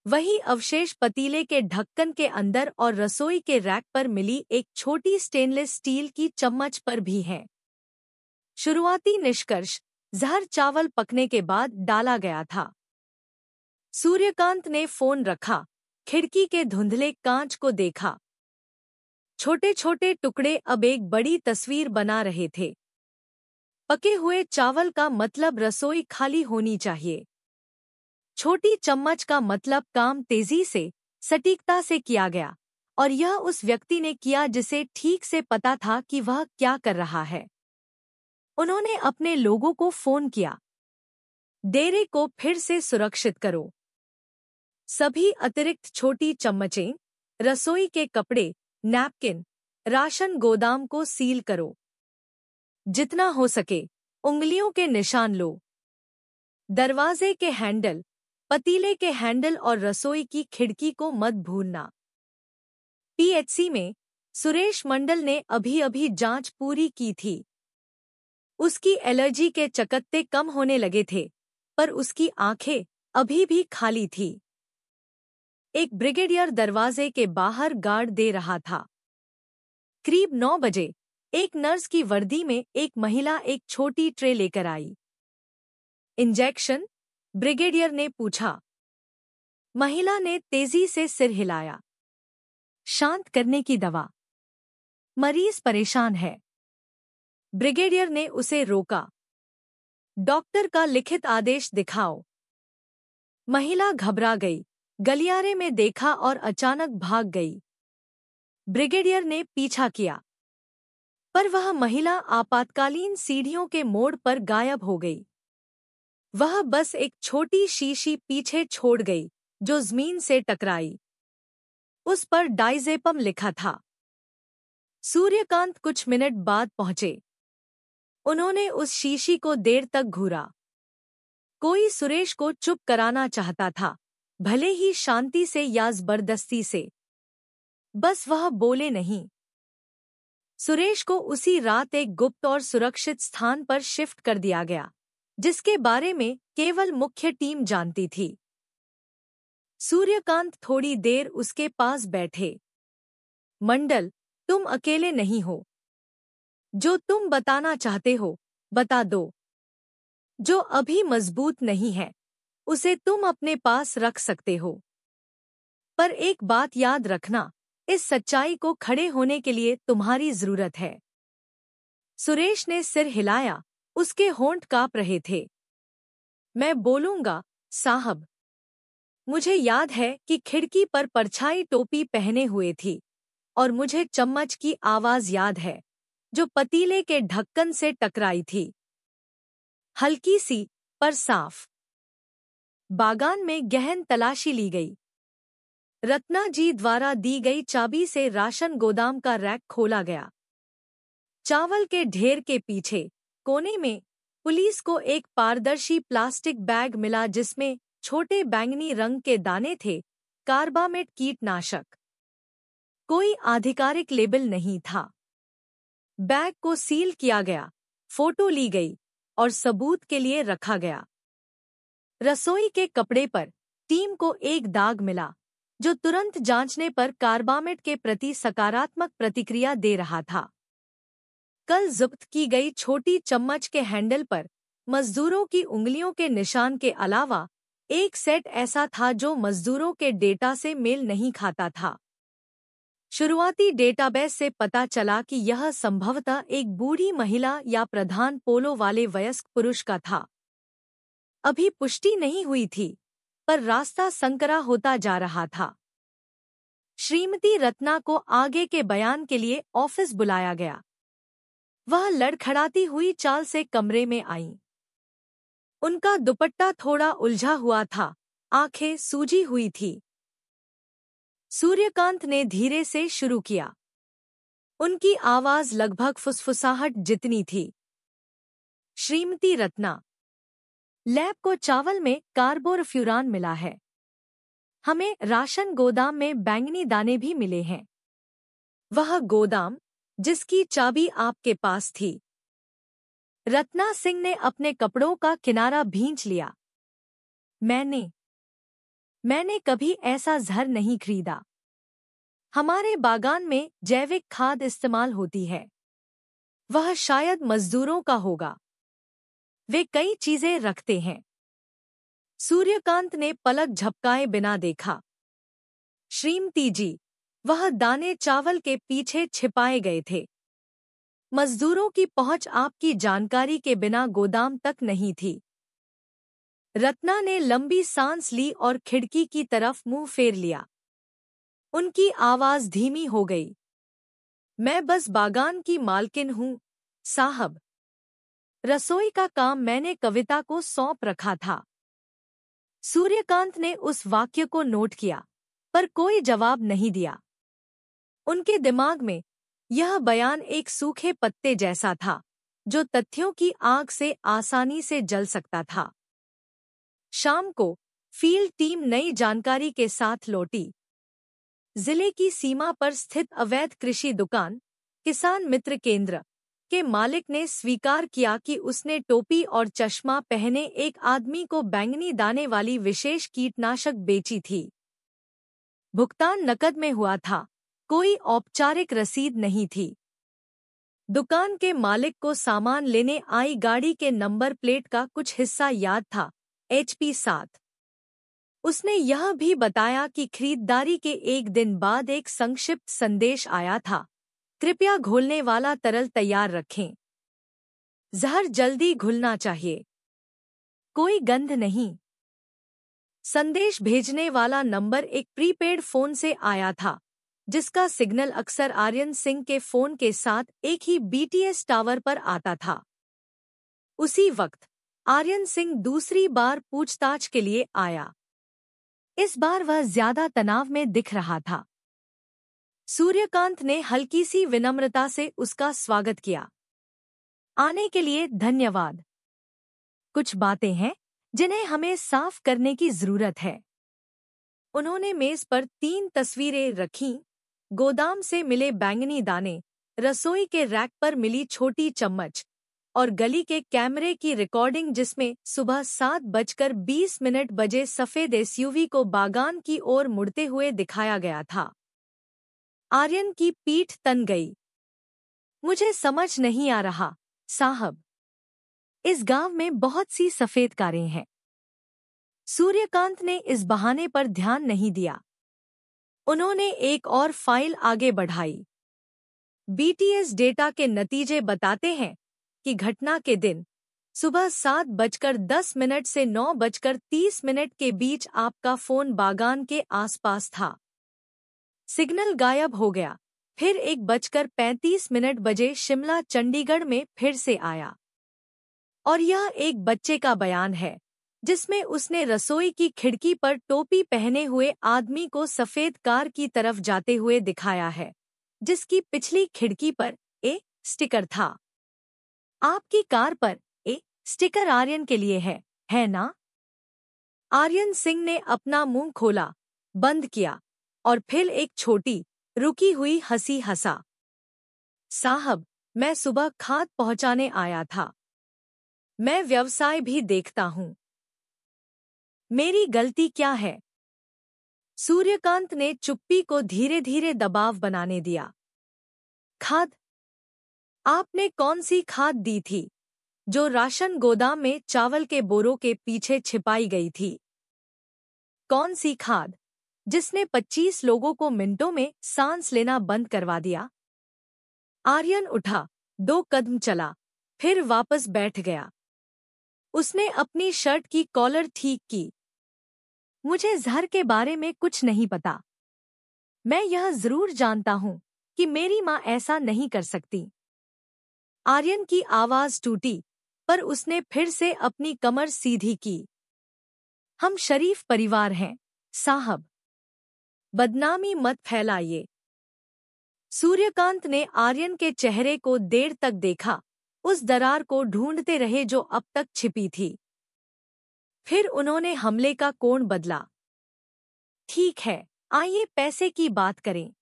वही अवशेष पतीले के ढक्कन के अंदर और रसोई के रैक पर मिली एक छोटी स्टेनलेस स्टील की चम्मच पर भी है। शुरुआती निष्कर्ष जहर चावल पकने के बाद डाला गया था। सूर्यकांत ने फोन रखा, खिड़की के धुंधले कांच को देखा। छोटे छोटे टुकड़े अब एक बड़ी तस्वीर बना रहे थे। पके हुए चावल का मतलब रसोई खाली होनी चाहिए। छोटी चम्मच का मतलब काम तेजी से, सटीकता से किया गया, और यह उस व्यक्ति ने किया जिसे ठीक से पता था कि वह क्या कर रहा है। उन्होंने अपने लोगों को फोन किया, डेरे को फिर से सुरक्षित करो। सभी अतिरिक्त छोटी चम्मचें, रसोई के कपड़े, नैपकिन, राशन गोदाम को सील करो। जितना हो सके उंगलियों के निशान लो। दरवाजे के हैंडल, पतीले के हैंडल और रसोई की खिड़की को मत भूलना। PHC में सुरेश मंडल ने अभी अभी जांच पूरी की थी। उसकी एलर्जी के चकत्ते कम होने लगे थे, पर उसकी आंखें अभी भी खाली थी। एक ब्रिगेडियर दरवाजे के बाहर गार्ड दे रहा था। करीब 9 बजे एक नर्स की वर्दी में एक महिला एक छोटी ट्रे लेकर आई। इंजेक्शन? ब्रिगेडियर ने पूछा। महिला ने तेजी से सिर हिलाया। शांत करने की दवा। मरीज परेशान है। ब्रिगेडियर ने उसे रोका। डॉक्टर का लिखित आदेश दिखाओ। महिला घबरा गई, गलियारे में देखा और अचानक भाग गई। ब्रिगेडियर ने पीछा किया, पर वह महिला आपातकालीन सीढ़ियों के मोड़ पर गायब हो गई। वह बस एक छोटी शीशी पीछे छोड़ गई, जो जमीन से टकराई। उस पर डाइजेपम लिखा था। सूर्यकांत कुछ मिनट बाद पहुंचे। उन्होंने उस शीशी को देर तक घूरा। कोई सुरेश को चुप कराना चाहता था, भले ही शांति से या जबरदस्ती से। बस वह बोले नहीं। सुरेश को उसी रात एक गुप्त और सुरक्षित स्थान पर शिफ्ट कर दिया गया, जिसके बारे में केवल मुख्य टीम जानती थी। सूर्यकांत थोड़ी देर उसके पास बैठे। मंडल, तुम अकेले नहीं हो। जो तुम बताना चाहते हो, बता दो। जो अभी मजबूत नहीं है, उसे तुम अपने पास रख सकते हो। पर एक बात याद रखना, इस सच्चाई को खड़े होने के लिए तुम्हारी जरूरत है। सुरेश ने सिर हिलाया, उसके होंठ कांप रहे थे। मैं बोलूंगा, साहब। मुझे याद है कि खिड़की पर परछाई टोपी पहने हुए थी, और मुझे चम्मच की आवाज याद है, जो पतीले के ढक्कन से टकराई थी। हल्की सी, पर साफ। बागान में गहन तलाशी ली गई। रत्ना जी द्वारा दी गई चाबी से राशन गोदाम का रैक खोला गया। चावल के ढेर के पीछे कोने में पुलिस को एक पारदर्शी प्लास्टिक बैग मिला, जिसमें छोटे बैंगनी रंग के दाने थे, कार्बामेट कीटनाशक। कोई आधिकारिक लेबल नहीं था। बैग को सील किया गया, फोटो ली गई और सबूत के लिए रखा गया। रसोई के कपड़े पर टीम को एक दाग मिला, जो तुरंत जांचने पर कार्बामेट के प्रति सकारात्मक प्रतिक्रिया दे रहा था। कल जब्त की गई छोटी चम्मच के हैंडल पर मजदूरों की उंगलियों के निशान के अलावा एक सेट ऐसा था जो मजदूरों के डेटा से मेल नहीं खाता था। शुरुआती डेटाबेस से पता चला कि यह संभवतः एक बूढ़ी महिला या प्रधान पोलो वाले वयस्क पुरुष का था। अभी पुष्टि नहीं हुई थी, पर रास्ता संकरा होता जा रहा था। श्रीमती रत्ना को आगे के बयान के लिए ऑफिस बुलाया गया। वह लड़खड़ाती हुई चाल से कमरे में आईं। उनका दुपट्टा थोड़ा उलझा हुआ था, आंखें सूजी हुई थी। सूर्यकांत ने धीरे से शुरू किया। उनकी आवाज लगभग फुसफुसाहट जितनी थी। श्रीमती रत्ना, लैब को चावल में कार्बोरफ्यूरान मिला है। हमें राशन गोदाम में बैंगनी दाने भी मिले हैं। वह गोदाम जिसकी चाबी आपके पास थी। रत्ना सिंह ने अपने कपड़ों का किनारा भींच लिया। मैंने कभी ऐसा जहर नहीं खरीदा। हमारे बागान में जैविक खाद इस्तेमाल होती है। वह शायद मजदूरों का होगा। वे कई चीजें रखते हैं। सूर्यकांत ने पलक झपकाए बिना देखा। श्रीमती जी, वह दाने चावल के पीछे छिपाए गए थे। मजदूरों की पहुंच आपकी जानकारी के बिना गोदाम तक नहीं थी। रत्ना ने लंबी सांस ली और खिड़की की तरफ मुंह फेर लिया। उनकी आवाज धीमी हो गई। मैं बस बागान की मालकिन हूं, साहब। रसोई का काम मैंने कविता को सौंप रखा था। सूर्यकांत ने उस वाक्य को नोट किया, पर कोई जवाब नहीं दिया। उनके दिमाग में यह बयान एक सूखे पत्ते जैसा था, जो तथ्यों की आग से आसानी से जल सकता था। शाम को फील्ड टीम नई जानकारी के साथ लौटी। जिले की सीमा पर स्थित अवैध कृषि दुकान किसान मित्र केंद्र के मालिक ने स्वीकार किया कि उसने टोपी और चश्मा पहने एक आदमी को बैंगनी दाने वाली विशेष कीटनाशक बेची थी। भुगतान नकद में हुआ था, कोई औपचारिक रसीद नहीं थी। दुकान के मालिक को सामान लेने आई गाड़ी के नंबर प्लेट का कुछ हिस्सा याद था, HP 7। उसने यह भी बताया कि खरीदारी के एक दिन बाद एक संक्षिप्त संदेश आया था, कृपया घोलने वाला तरल तैयार रखें, जहर जल्दी घुलना चाहिए, कोई गंध नहीं। संदेश भेजने वाला नंबर एक प्रीपेड फोन से आया था, जिसका सिग्नल अक्सर आर्यन सिंह के फोन के साथ एक ही BTS टावर पर आता था। उसी वक्त आर्यन सिंह दूसरी बार पूछताछ के लिए आया। इस बार वह ज्यादा तनाव में दिख रहा था। सूर्यकांत ने हल्की सी विनम्रता से उसका स्वागत किया। आने के लिए धन्यवाद। कुछ बातें हैं जिन्हें हमें साफ करने की जरूरत है। उन्होंने मेज पर 3 तस्वीरें रखीं, गोदाम से मिले बैंगनी दाने, रसोई के रैक पर मिली छोटी चम्मच और गली के कैमरे की रिकॉर्डिंग जिसमें सुबह 7:20 बजे सफेद SUV को बागान की ओर मुड़ते हुए दिखाया गया था। आर्यन की पीठ तन गई। मुझे समझ नहीं आ रहा, साहब। इस गांव में बहुत सी सफेद कारें हैं। सूर्यकांत ने इस बहाने पर ध्यान नहीं दिया। उन्होंने एक और फाइल आगे बढ़ाई। BTS डेटा के नतीजे बताते हैं कि घटना के दिन सुबह 7:10 से 9:30 के बीच आपका फोन बागान के आसपास था। सिग्नल गायब हो गया, फिर 1:35 बजे शिमला चंडीगढ़ में फिर से आया। और यह एक बच्चे का बयान है, जिसमें उसने रसोई की खिड़की पर टोपी पहने हुए आदमी को सफेद कार की तरफ जाते हुए दिखाया है, जिसकी पिछली खिड़की पर ए स्टिकर था। आपकी कार पर ए स्टिकर आर्यन के लिए है ना? आर्यन सिंह ने अपना मुंह खोला, बंद किया और फिर एक छोटी, रुकी हुई हंसी हंसा। साहब, मैं सुबह खाद पहुंचाने आया था। मैं व्यवसाय भी देखता हूं। मेरी गलती क्या है? सूर्यकांत ने चुप्पी को धीरे धीरे दबाव बनाने दिया। खाद? आपने कौन सी खाद दी थी, जो राशन गोदाम में चावल के बोरों के पीछे छिपाई गई थी? कौन सी खाद, जिसने 25 लोगों को मिनटों में सांस लेना बंद करवा दिया? आर्यन उठा, 2 कदम चला, फिर वापस बैठ गया। उसने अपनी शर्ट की कॉलर ठीक की। मुझे जहर के बारे में कुछ नहीं पता। मैं यह जरूर जानता हूं कि मेरी मां ऐसा नहीं कर सकती। आर्यन की आवाज टूटी, पर उसने फिर से अपनी कमर सीधी की। हम शरीफ परिवार हैं, साहब। बदनामी मत फैलाइए। सूर्यकांत ने आर्यन के चेहरे को देर तक देखा, उस दरार को ढूंढते रहे जो अब तक छिपी थी। फिर उन्होंने हमले का कोण बदला। ठीक है, आइए पैसे की बात करें।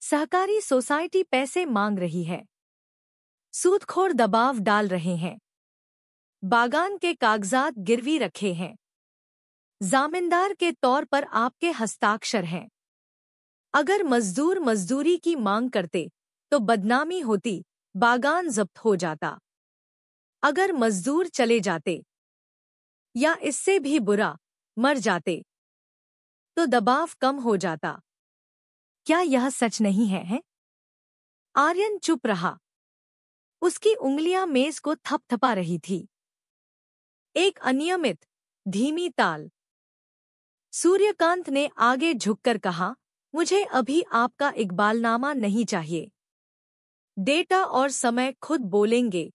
सहकारी सोसाइटी पैसे मांग रही है। सूदखोर दबाव डाल रहे हैं। बागान के कागजात गिरवी रखे हैं। जामींदार के तौर पर आपके हस्ताक्षर हैं। अगर मजदूर मजदूरी की मांग करते तो बदनामी होती, बागान जब्त हो जाता। अगर मजदूर चले जाते या इससे भी बुरा, मर जाते, तो दबाव कम हो जाता। क्या यह सच नहीं है? आर्यन चुप रहा। उसकी उंगलियां मेज को थपथपा रही थी। एक अनियमित, धीमी ताल। सूर्यकांत ने आगे झुककर कहा, मुझे अभी आपका इकबालनामा नहीं चाहिए। डेटा और समय खुद बोलेंगे।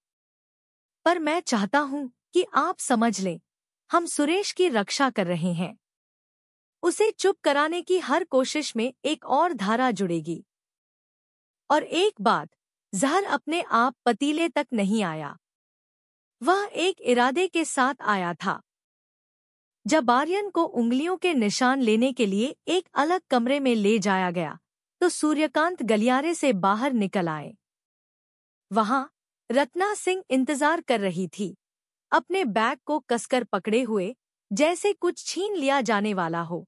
पर मैं चाहता हूं कि आप समझ लें, हम सुरेश की रक्षा कर रहे हैं। उसे चुप कराने की हर कोशिश में एक और धारा जुड़ेगी। और एक बात, जहर अपने आप पतीले तक नहीं आया। वह एक इरादे के साथ आया था। जब आर्यन को उंगलियों के निशान लेने के लिए एक अलग कमरे में ले जाया गया तो सूर्यकांत गलियारे से बाहर निकल आए। वहां रत्ना सिंह इंतजार कर रही थी, अपने बैग को कसकर पकड़े हुए, जैसे कुछ छीन लिया जाने वाला हो।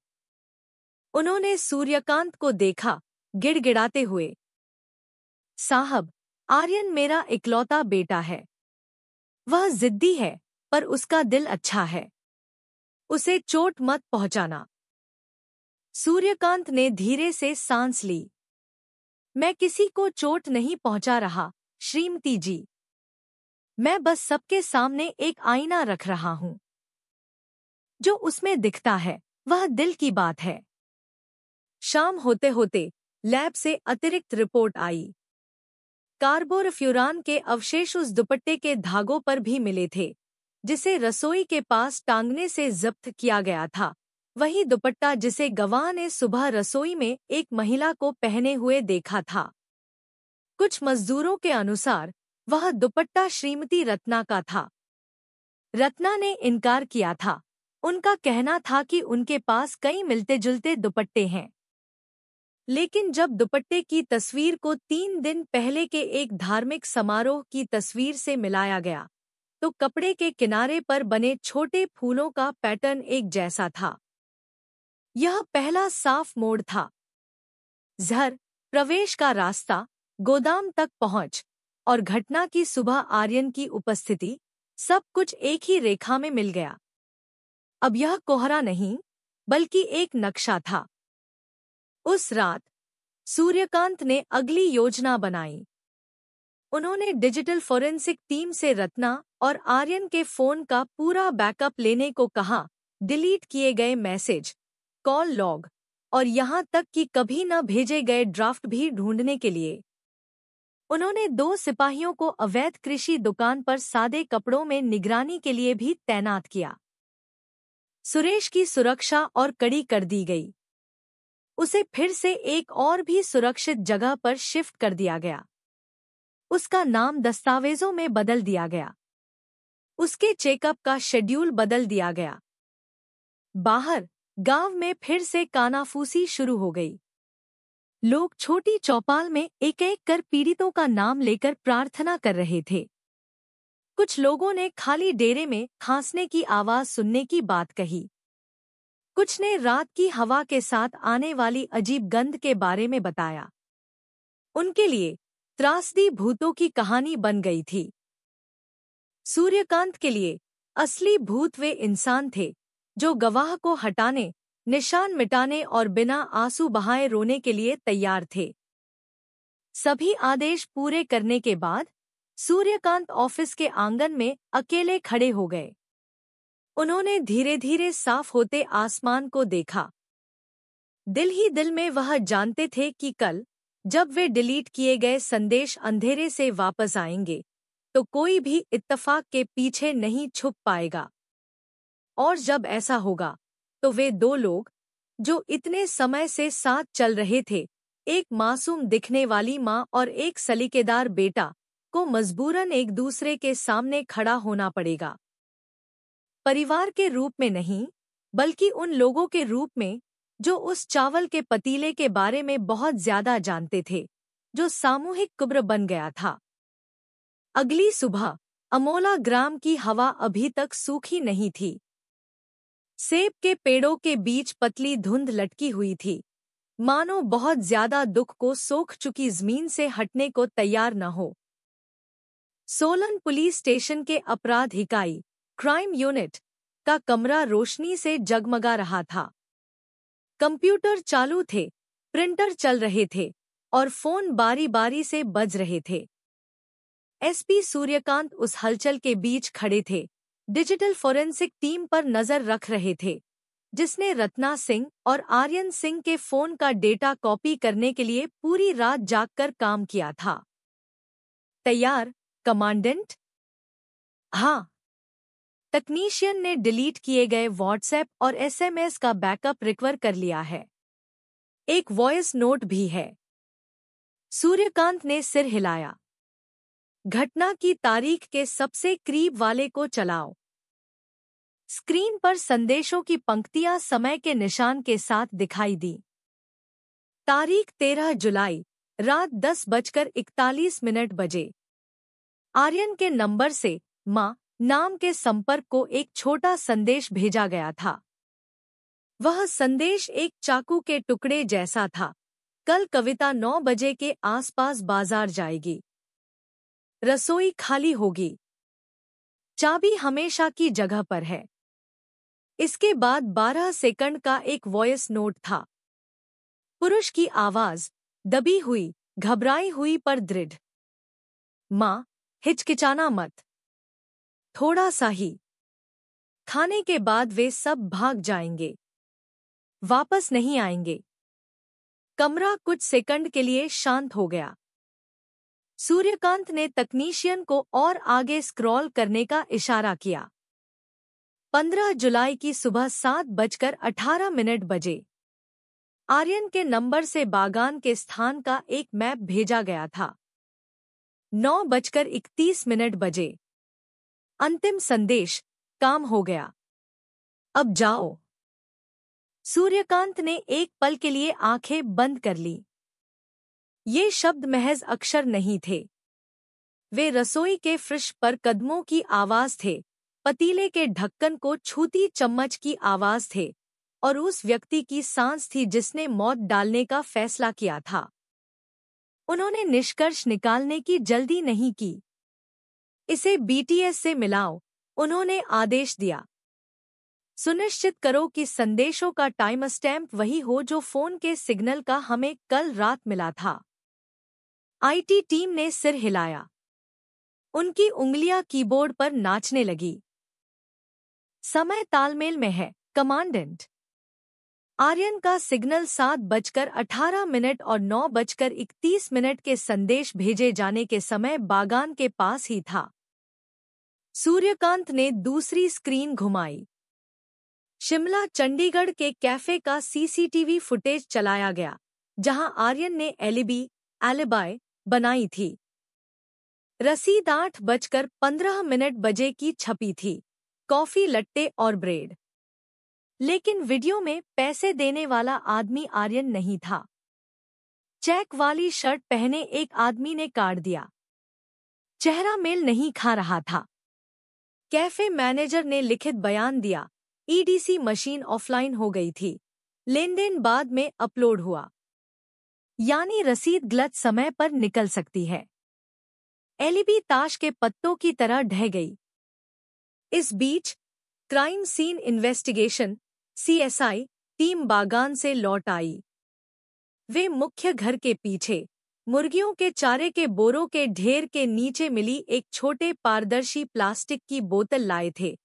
उन्होंने सूर्यकांत को देखा, गिड़गिड़ाते हुए, साहब, आर्यन मेरा इकलौता बेटा है। वह जिद्दी है, पर उसका दिल अच्छा है। उसे चोट मत पहुंचाना। सूर्यकांत ने धीरे से सांस ली। मैं किसी को चोट नहीं पहुंचा रहा, श्रीमती जी। मैं बस सबके सामने एक आईना रख रहा हूं। जो उसमें दिखता है, वह दिल की बात है। शाम होते होते लैब से अतिरिक्त रिपोर्ट आई। कार्बोरफ्यूरान के अवशेष उस दुपट्टे के धागों पर भी मिले थे, जिसे रसोई के पास टांगने से जब्त किया गया था। वही दुपट्टा जिसे गवाह ने सुबह रसोई में एक महिला को पहने हुए देखा था। कुछ मजदूरों के अनुसार वह दुपट्टा श्रीमती रत्ना का था। रत्ना ने इनकार किया था। उनका कहना था कि उनके पास कई मिलते जुलते दुपट्टे हैं। लेकिन जब दुपट्टे की तस्वीर को 3 दिन पहले के एक धार्मिक समारोह की तस्वीर से मिलाया गया, तो कपड़े के किनारे पर बने छोटे फूलों का पैटर्न एक जैसा था। यह पहला साफ मोड़ था। घर, प्रवेश का रास्ता, गोदाम तक पहुंच और घटना की सुबह आर्यन की उपस्थिति, सब कुछ एक ही रेखा में मिल गया। अब यह कोहरा नहीं, बल्कि एक नक्शा था। उस रात सूर्यकांत ने अगली योजना बनाई। उन्होंने डिजिटल फोरेंसिक टीम से रत्ना और आर्यन के फोन का पूरा बैकअप लेने को कहा, डिलीट किए गए मैसेज, कॉल लॉग और यहां तक कि कभी न भेजे गए ड्राफ्ट भी ढूंढने के लिए। उन्होंने 2 सिपाहियों को अवैध कृषि दुकान पर सादे कपड़ों में निगरानी के लिए भी तैनात किया। सुरेश की सुरक्षा और कड़ी कर दी गई। उसे फिर से एक और भी सुरक्षित जगह पर शिफ्ट कर दिया गया। उसका नाम दस्तावेजों में बदल दिया गया। उसके चेकअप का शेड्यूल बदल दिया गया। बाहर गांव में फिर से कानाफूसी शुरू हो गई। लोग छोटी चौपाल में एक एक कर पीड़ितों का नाम लेकर प्रार्थना कर रहे थे। कुछ लोगों ने खाली डेरे में खांसने की आवाज सुनने की बात कही। कुछ ने रात की हवा के साथ आने वाली अजीब गंध के बारे में बताया। उनके लिए त्रासदी भूतों की कहानी बन गई थी। सूर्यकांत के लिए असली भूत वे इंसान थे जो गवाह को हटाने, निशान मिटाने और बिना आंसू बहाए रोने के लिए तैयार थे। सभी आदेश पूरे करने के बाद सूर्यकांत ऑफिस के आंगन में अकेले खड़े हो गए। उन्होंने धीरे धीरे साफ होते आसमान को देखा। दिल ही दिल में वह जानते थे कि कल जब वे डिलीट किए गए संदेश अंधेरे से वापस आएंगे, तो कोई भी इत्तेफाक के पीछे नहीं छुप पाएगा। और जब ऐसा होगा, तो वे 2 लोग, जो इतने समय से साथ चल रहे थे, एक मासूम दिखने वाली माँ और एक सलीकेदार बेटा, को मजबूरन एक दूसरे के सामने खड़ा होना पड़ेगा। परिवार के रूप में नहीं, बल्कि उन लोगों के रूप में जो उस चावल के पतीले के बारे में बहुत ज्यादा जानते थे, जो सामूहिक कुब्र बन गया था। अगली सुबह अमोला ग्राम की हवा अभी तक सूखी नहीं थी। सेब के पेड़ों के बीच पतली धुंध लटकी हुई थी, मानो बहुत ज्यादा दुख को सोख चुकी जमीन से हटने को तैयार न हो। सोलन पुलिस स्टेशन के अपराध इकाई, क्राइम यूनिट का कमरा रोशनी से जगमगा रहा था। कंप्यूटर चालू थे, प्रिंटर चल रहे थे और फोन बारी बारी से बज रहे थे। एसपी सूर्यकांत उस हलचल के बीच खड़े थे, डिजिटल फोरेंसिक टीम पर नजर रख रहे थे, जिसने रत्ना सिंह और आर्यन सिंह के फोन का डेटा कॉपी करने के लिए पूरी रात जागकर काम किया था। तैयार, कमांडेंट? हाँ। तकनीशियन ने डिलीट किए गए व्हाट्सएप और एसएमएस का बैकअप रिकवर कर लिया है। एक वॉइस नोट भी है। सूर्यकांत ने सिर हिलाया। घटना की तारीख के सबसे करीब वाले को चलाओ। स्क्रीन पर संदेशों की पंक्तियां समय के निशान के साथ दिखाई दी। तारीख 13 जुलाई, रात 10:41 बजे। आर्यन के नंबर से मां नाम के संपर्क को एक छोटा संदेश भेजा गया था। वह संदेश एक चाकू के टुकड़े जैसा था। कल कविता 9 बजे के आसपास बाजार जाएगी। रसोई खाली होगी। चाबी हमेशा की जगह पर है। इसके बाद 12 सेकंड का एक वॉइस नोट था। पुरुष की आवाज, दबी हुई, घबराई हुई पर दृढ़। मां, हिचकिचाना मत। थोड़ा सा ही। खाने के बाद वे सब भाग जाएंगे। वापस नहीं आएंगे। कमरा कुछ सेकंड के लिए शांत हो गया। सूर्यकांत ने तकनीशियन को और आगे स्क्रॉल करने का इशारा किया। 15 जुलाई की सुबह 7:18 बजे। आर्यन के नंबर से बागान के स्थान का एक मैप भेजा गया था। 9:31 बजे। अंतिम संदेश, काम हो गया। अब जाओ। सूर्यकांत ने एक पल के लिए आंखें बंद कर ली। ये शब्द महज अक्षर नहीं थे। वे रसोई के फर्श पर कदमों की आवाज थे, पतीले के ढक्कन को छूती चम्मच की आवाज थे, और उस व्यक्ति की सांस थी जिसने मौत डालने का फैसला किया था। उन्होंने निष्कर्ष निकालने की जल्दी नहीं की। इसे बीटीएस से मिलाओ, उन्होंने आदेश दिया। सुनिश्चित करो कि संदेशों का टाइम स्टैम्प वही हो जो फोन के सिग्नल का हमें कल रात मिला था। आईटी टीम ने सिर हिलाया। उनकी उंगलियां कीबोर्ड पर नाचने लगी। समय तालमेल में है, कमांडेंट। आर्यन का सिग्नल 7:18 और 9:31 के संदेश भेजे जाने के समय बागान के पास ही था। सूर्यकांत ने दूसरी स्क्रीन घुमाई। शिमला चंडीगढ़ के कैफे का सीसीटीवी फुटेज चलाया गया, जहां आर्यन ने एलिबाई बनाई थी। रसीद 8:15 बजे की छपी थी, कॉफी, लट्टे और ब्रेड। लेकिन वीडियो में पैसे देने वाला आदमी आर्यन नहीं था। चेक वाली शर्ट पहने एक आदमी ने काट दिया। चेहरा मेल नहीं खा रहा था। कैफे मैनेजर ने लिखित बयान दिया, ईडीसी मशीन ऑफलाइन हो गई थी। लेनदेन बाद में अपलोड हुआ। यानी रसीद गलत समय पर निकल सकती है। एलिबी ताश के पत्तों की तरह ढह गई। इस बीच crime scene investigation CSI team बागान से लौट आई। वे मुख्य घर के पीछे मुर्गियों के चारे के बोरों के ढेर के नीचे मिली एक छोटे पारदर्शी प्लास्टिक की बोतल लाए थे,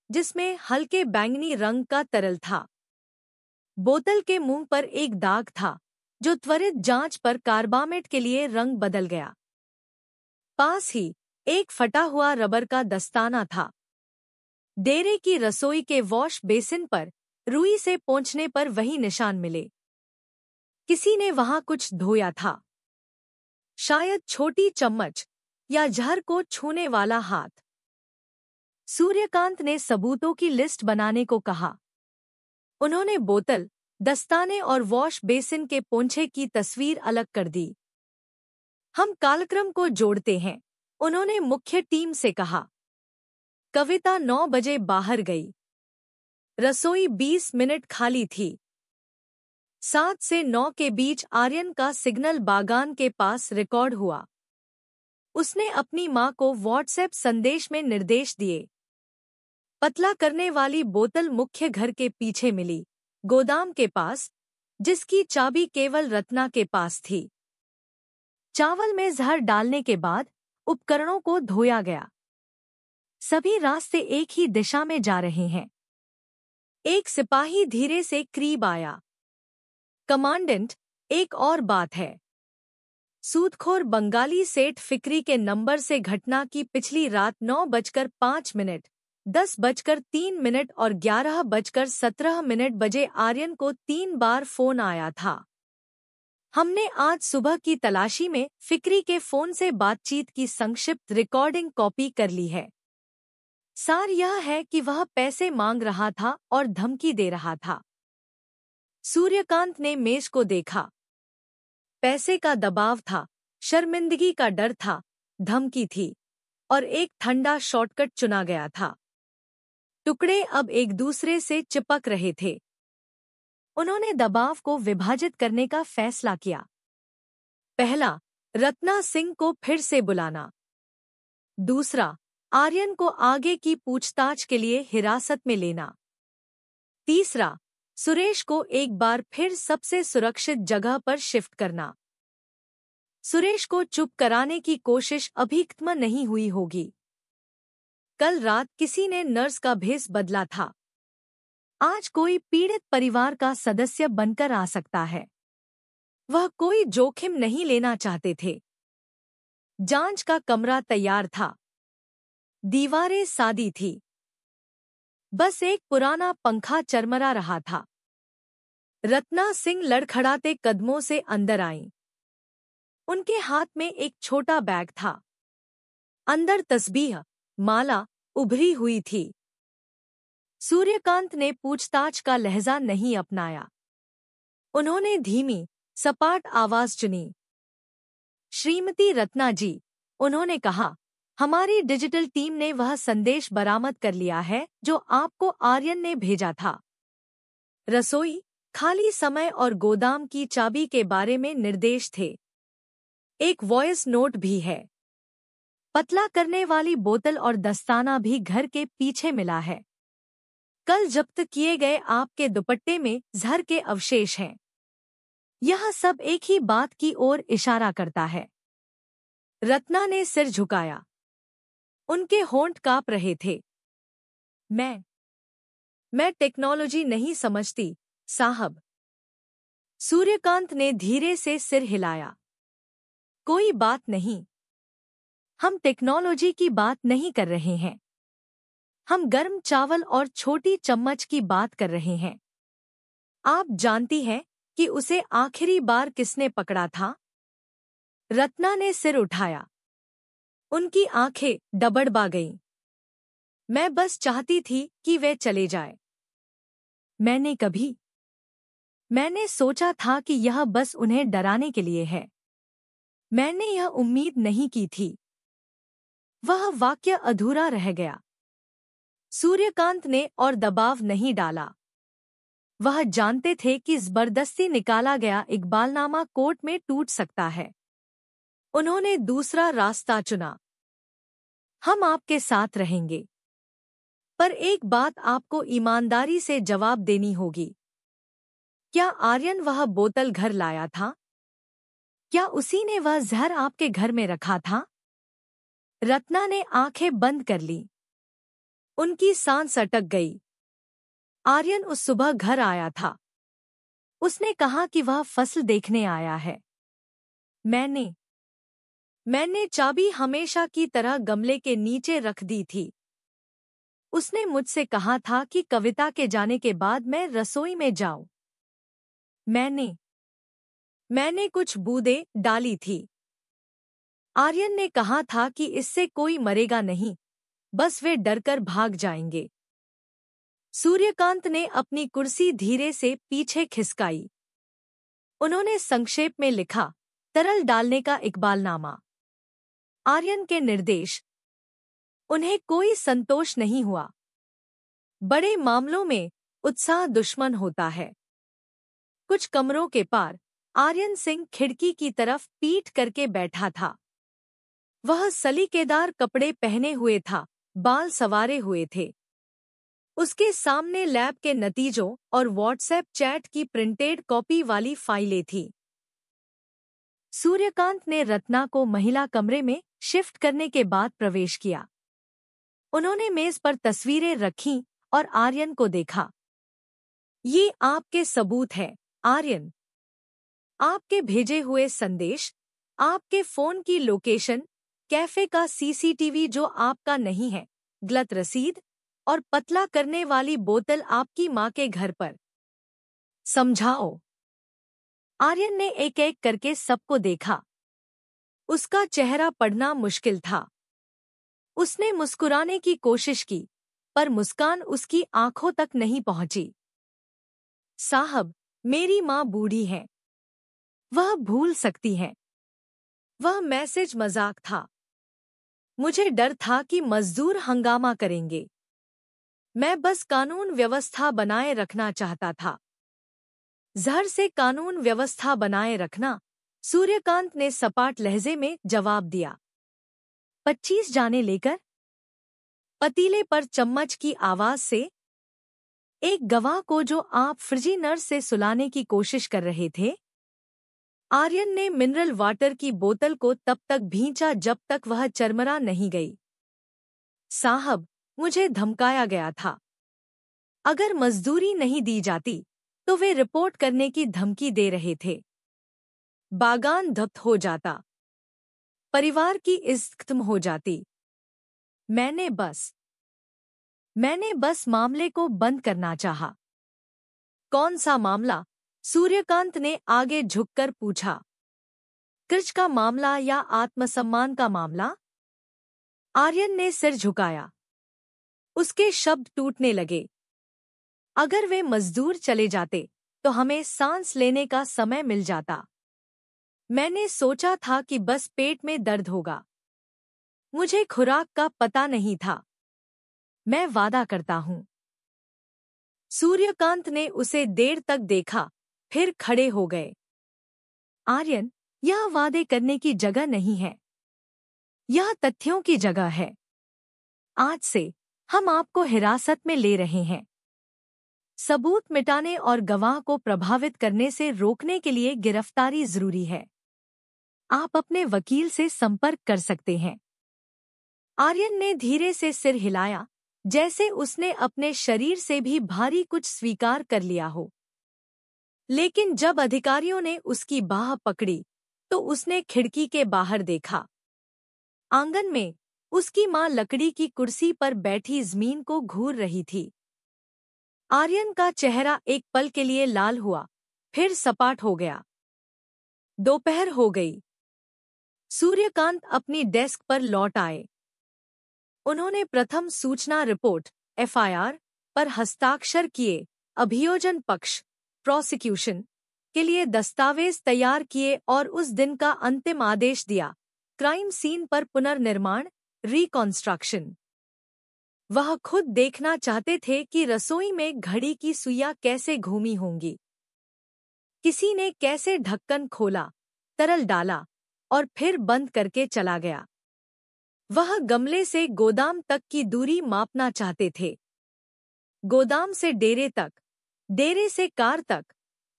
जिसमें हल्के बैंगनी रंग का तरल था। बोतल के मुंह पर एक दाग था, जो त्वरित जांच पर कार्बामेट के लिए रंग बदल गया। पास ही एक फटा हुआ रबर का दस्ताना था। डेरे की रसोई के वॉश बेसिन पर रुई से पोंछने पर वही निशान मिले। किसी ने वहां कुछ धोया था। शायद छोटी चम्मच या जहर को छूने वाला हाथ। सूर्यकांत ने सबूतों की लिस्ट बनाने को कहा। उन्होंने बोतल, दस्ताने और वॉश बेसिन के पोंछे की तस्वीर अलग कर दी। हम कालक्रम को जोड़ते हैं, उन्होंने मुख्य टीम से कहा। कविता 9 बजे बाहर गई। रसोई 20 मिनट खाली थी। 7 से 9 के बीच आर्यन का सिग्नल बागान के पास रिकॉर्ड हुआ। उसने अपनी मां को व्हाट्सएप संदेश में निर्देश दिए। पतला करने वाली बोतल मुख्य घर के पीछे मिली, गोदाम के पास, जिसकी चाबी केवल रत्ना के पास थी। चावल में जहर डालने के बाद उपकरणों को धोया गया। सभी रास्ते एक ही दिशा में जा रहे हैं। एक सिपाही धीरे से करीब आया। कमांडेंट, एक और बात है। सूदखोर बंगाली सेठ फिक्री के नंबर से घटना की पिछली रात 9:05, 10:03 और 11:17 बजे आर्यन को 3 बार फोन आया था। हमने आज सुबह की तलाशी में फिक्री के फोन से बातचीत की संक्षिप्त रिकॉर्डिंग कॉपी कर ली है। सार यह है कि वह पैसे मांग रहा था और धमकी दे रहा था। सूर्यकांत ने मेज को देखा। पैसे का दबाव था, शर्मिंदगी का डर था, धमकी थी और एक ठंडा शॉर्टकट चुना गया था। टुकड़े अब एक दूसरे से चिपक रहे थे। उन्होंने दबाव को विभाजित करने का फैसला किया। पहला, रत्ना सिंह को फिर से बुलाना। दूसरा, आर्यन को आगे की पूछताछ के लिए हिरासत में लेना। तीसरा, सुरेश को एक बार फिर सबसे सुरक्षित जगह पर शिफ्ट करना। सुरेश को चुप कराने की कोशिश अभी खत्म नहीं हुई होगी। कल रात किसी ने नर्स का भेष बदला था। आज कोई पीड़ित परिवार का सदस्य बनकर आ सकता है। वह कोई जोखिम नहीं लेना चाहते थे। जांच का कमरा तैयार था। दीवारें सादी थी। बस एक पुराना पंखा चरमरा रहा था। रत्ना सिंह लड़खड़ाते कदमों से अंदर आईं। उनके हाथ में एक छोटा बैग था। अंदर तस्बीह, माला उभरी हुई थी। सूर्यकांत ने पूछताछ का लहजा नहीं अपनाया। उन्होंने धीमी, सपाट आवाज चुनी। श्रीमती रत्ना जी, उन्होंने कहा, हमारी डिजिटल टीम ने वह संदेश बरामद कर लिया है जो आपको आर्यन ने भेजा था। रसोई, खाली समय और गोदाम की चाबी के बारे में निर्देश थे। एक वॉइस नोट भी है। पतला करने वाली बोतल और दस्ताना भी घर के पीछे मिला है। कल जब्त किए गए आपके दुपट्टे में जहर के अवशेष हैं। यह सब एक ही बात की ओर इशारा करता है। रत्ना ने सिर झुकाया। उनके होंठ कांप रहे थे। मैं टेक्नोलॉजी नहीं समझती, साहब। सूर्यकांत ने धीरे से सिर हिलाया। कोई बात नहीं। हम टेक्नोलॉजी की बात नहीं कर रहे हैं। हम गर्म चावल और छोटी चम्मच की बात कर रहे हैं। आप जानती हैं कि उसे आखिरी बार किसने पकड़ा था? रत्ना ने सिर उठाया। उनकी आंखें डबडबा गईं। मैं बस चाहती थी कि वे चले जाए। मैंने सोचा था कि यह बस उन्हें डराने के लिए है। मैंने यह उम्मीद नहीं की थी। वह वाक्य अधूरा रह गया। सूर्यकांत ने और दबाव नहीं डाला। वह जानते थे कि जबरदस्ती निकाला गया इकबालनामा कोर्ट में टूट सकता है। उन्होंने दूसरा रास्ता चुना। हम आपके साथ रहेंगे, पर एक बात आपको ईमानदारी से जवाब देनी होगी। क्या आर्यन वह बोतल घर लाया था? क्या उसी ने वह जहर आपके घर में रखा था? रत्ना ने आंखें बंद कर ली। उनकी सांस अटक गई। आर्यन उस सुबह घर आया था। उसने कहा कि वह फसल देखने आया है। मैंने चाबी हमेशा की तरह गमले के नीचे रख दी थी। उसने मुझसे कहा था कि कविता के जाने के बाद मैं रसोई में जाऊं। मैंने कुछ बूंदें डाली थी। आर्यन ने कहा था कि इससे कोई मरेगा नहीं, बस वे डरकर भाग जाएंगे। सूर्यकांत ने अपनी कुर्सी धीरे से पीछे खिसकाई। उन्होंने संक्षेप में लिखा, तरल डालने का इकबालनामा। आर्यन के निर्देश। उन्हें कोई संतोष नहीं हुआ। बड़े मामलों में उत्साह दुश्मन होता है। कुछ कमरों के पार आर्यन सिंह खिड़की की तरफ पीठ करके बैठा था। वह सलीकेदार कपड़े पहने हुए था, बाल संवारे हुए थे। उसके सामने लैब के नतीजों और व्हाट्सएप चैट की प्रिंटेड कॉपी वाली फाइलें थीं। सूर्यकांत ने रत्ना को महिला कमरे में शिफ्ट करने के बाद प्रवेश किया। उन्होंने मेज पर तस्वीरें रखीं और आर्यन को देखा। ये आपके सबूत है, आर्यन। आपके भेजे हुए संदेश, आपके फोन की लोकेशन, कैफे का सीसीटीवी जो आपका नहीं है, गलत रसीद और पतला करने वाली बोतल आपकी मां के घर पर। समझाओ। आर्यन ने एक एक करके सबको देखा। उसका चेहरा पढ़ना मुश्किल था। उसने मुस्कुराने की कोशिश की, पर मुस्कान उसकी आंखों तक नहीं पहुंची। साहब, मेरी माँ बूढ़ी है। वह भूल सकती है। वह मैसेज मजाक था। मुझे डर था कि मजदूर हंगामा करेंगे। मैं बस कानून व्यवस्था बनाए रखना चाहता था। जहर से कानून व्यवस्था बनाए रखना, सूर्यकांत ने सपाट लहजे में जवाब दिया। 25 जाने लेकर? पतीले पर चम्मच की आवाज से। एक गवाह को जो आप फ्रिजी नर्स से सुलाने की कोशिश कर रहे थे? आर्यन ने मिनरल वाटर की बोतल को तब तक भींचा जब तक वह चरमरा नहीं गई। साहब, मुझे धमकाया गया था। अगर मजदूरी नहीं दी जाती तो वे रिपोर्ट करने की धमकी दे रहे थे। बागान ध्वस्त हो जाता। परिवार की इज्जत खत्म हो जाती। मैंने बस मामले को बंद करना चाहा। कौन सा मामला? सूर्यकांत ने आगे झुककर पूछा। कर्ज का मामला या आत्मसम्मान का मामला? आर्यन ने सिर झुकाया। उसके शब्द टूटने लगे। अगर वे मजदूर चले जाते तो हमें सांस लेने का समय मिल जाता। मैंने सोचा था कि बस पेट में दर्द होगा। मुझे खुराक का पता नहीं था। मैं वादा करता हूं। सूर्यकांत ने उसे देर तक देखा, फिर खड़े हो गए। आर्यन, यह वादे करने की जगह नहीं है। यह तथ्यों की जगह है। आज से हम आपको हिरासत में ले रहे हैं। सबूत मिटाने और गवाह को प्रभावित करने से रोकने के लिए गिरफ्तारी जरूरी है। आप अपने वकील से संपर्क कर सकते हैं। आर्यन ने धीरे से सिर हिलाया, जैसे उसने अपने शरीर से भी भारी कुछ स्वीकार कर लिया हो। लेकिन जब अधिकारियों ने उसकी बाह पकड़ी तो उसने खिड़की के बाहर देखा। आंगन में उसकी मां लकड़ी की कुर्सी पर बैठी जमीन को घूर रही थी। आर्यन का चेहरा एक पल के लिए लाल हुआ, फिर सपाट हो गया। दोपहर हो गई। सूर्यकांत अपनी डेस्क पर लौट आए। उन्होंने प्रथम सूचना रिपोर्ट (एफआईआर) पर हस्ताक्षर किए, अभियोजन पक्ष (प्रोसिक्यूशन) के लिए दस्तावेज तैयार किए और उस दिन का अंतिम आदेश दिया, क्राइम सीन पर पुनर्निर्माण (रिकॉन्स्ट्रक्शन). वह खुद देखना चाहते थे कि रसोई में घड़ी की सुइयां कैसे घूमी होंगी। किसी ने कैसे ढक्कन खोला, तरल डाला और फिर बंद करके चला गया। वह गमले से गोदाम तक की दूरी मापना चाहते थे। गोदाम से डेरे तक, डेरे से कार तक,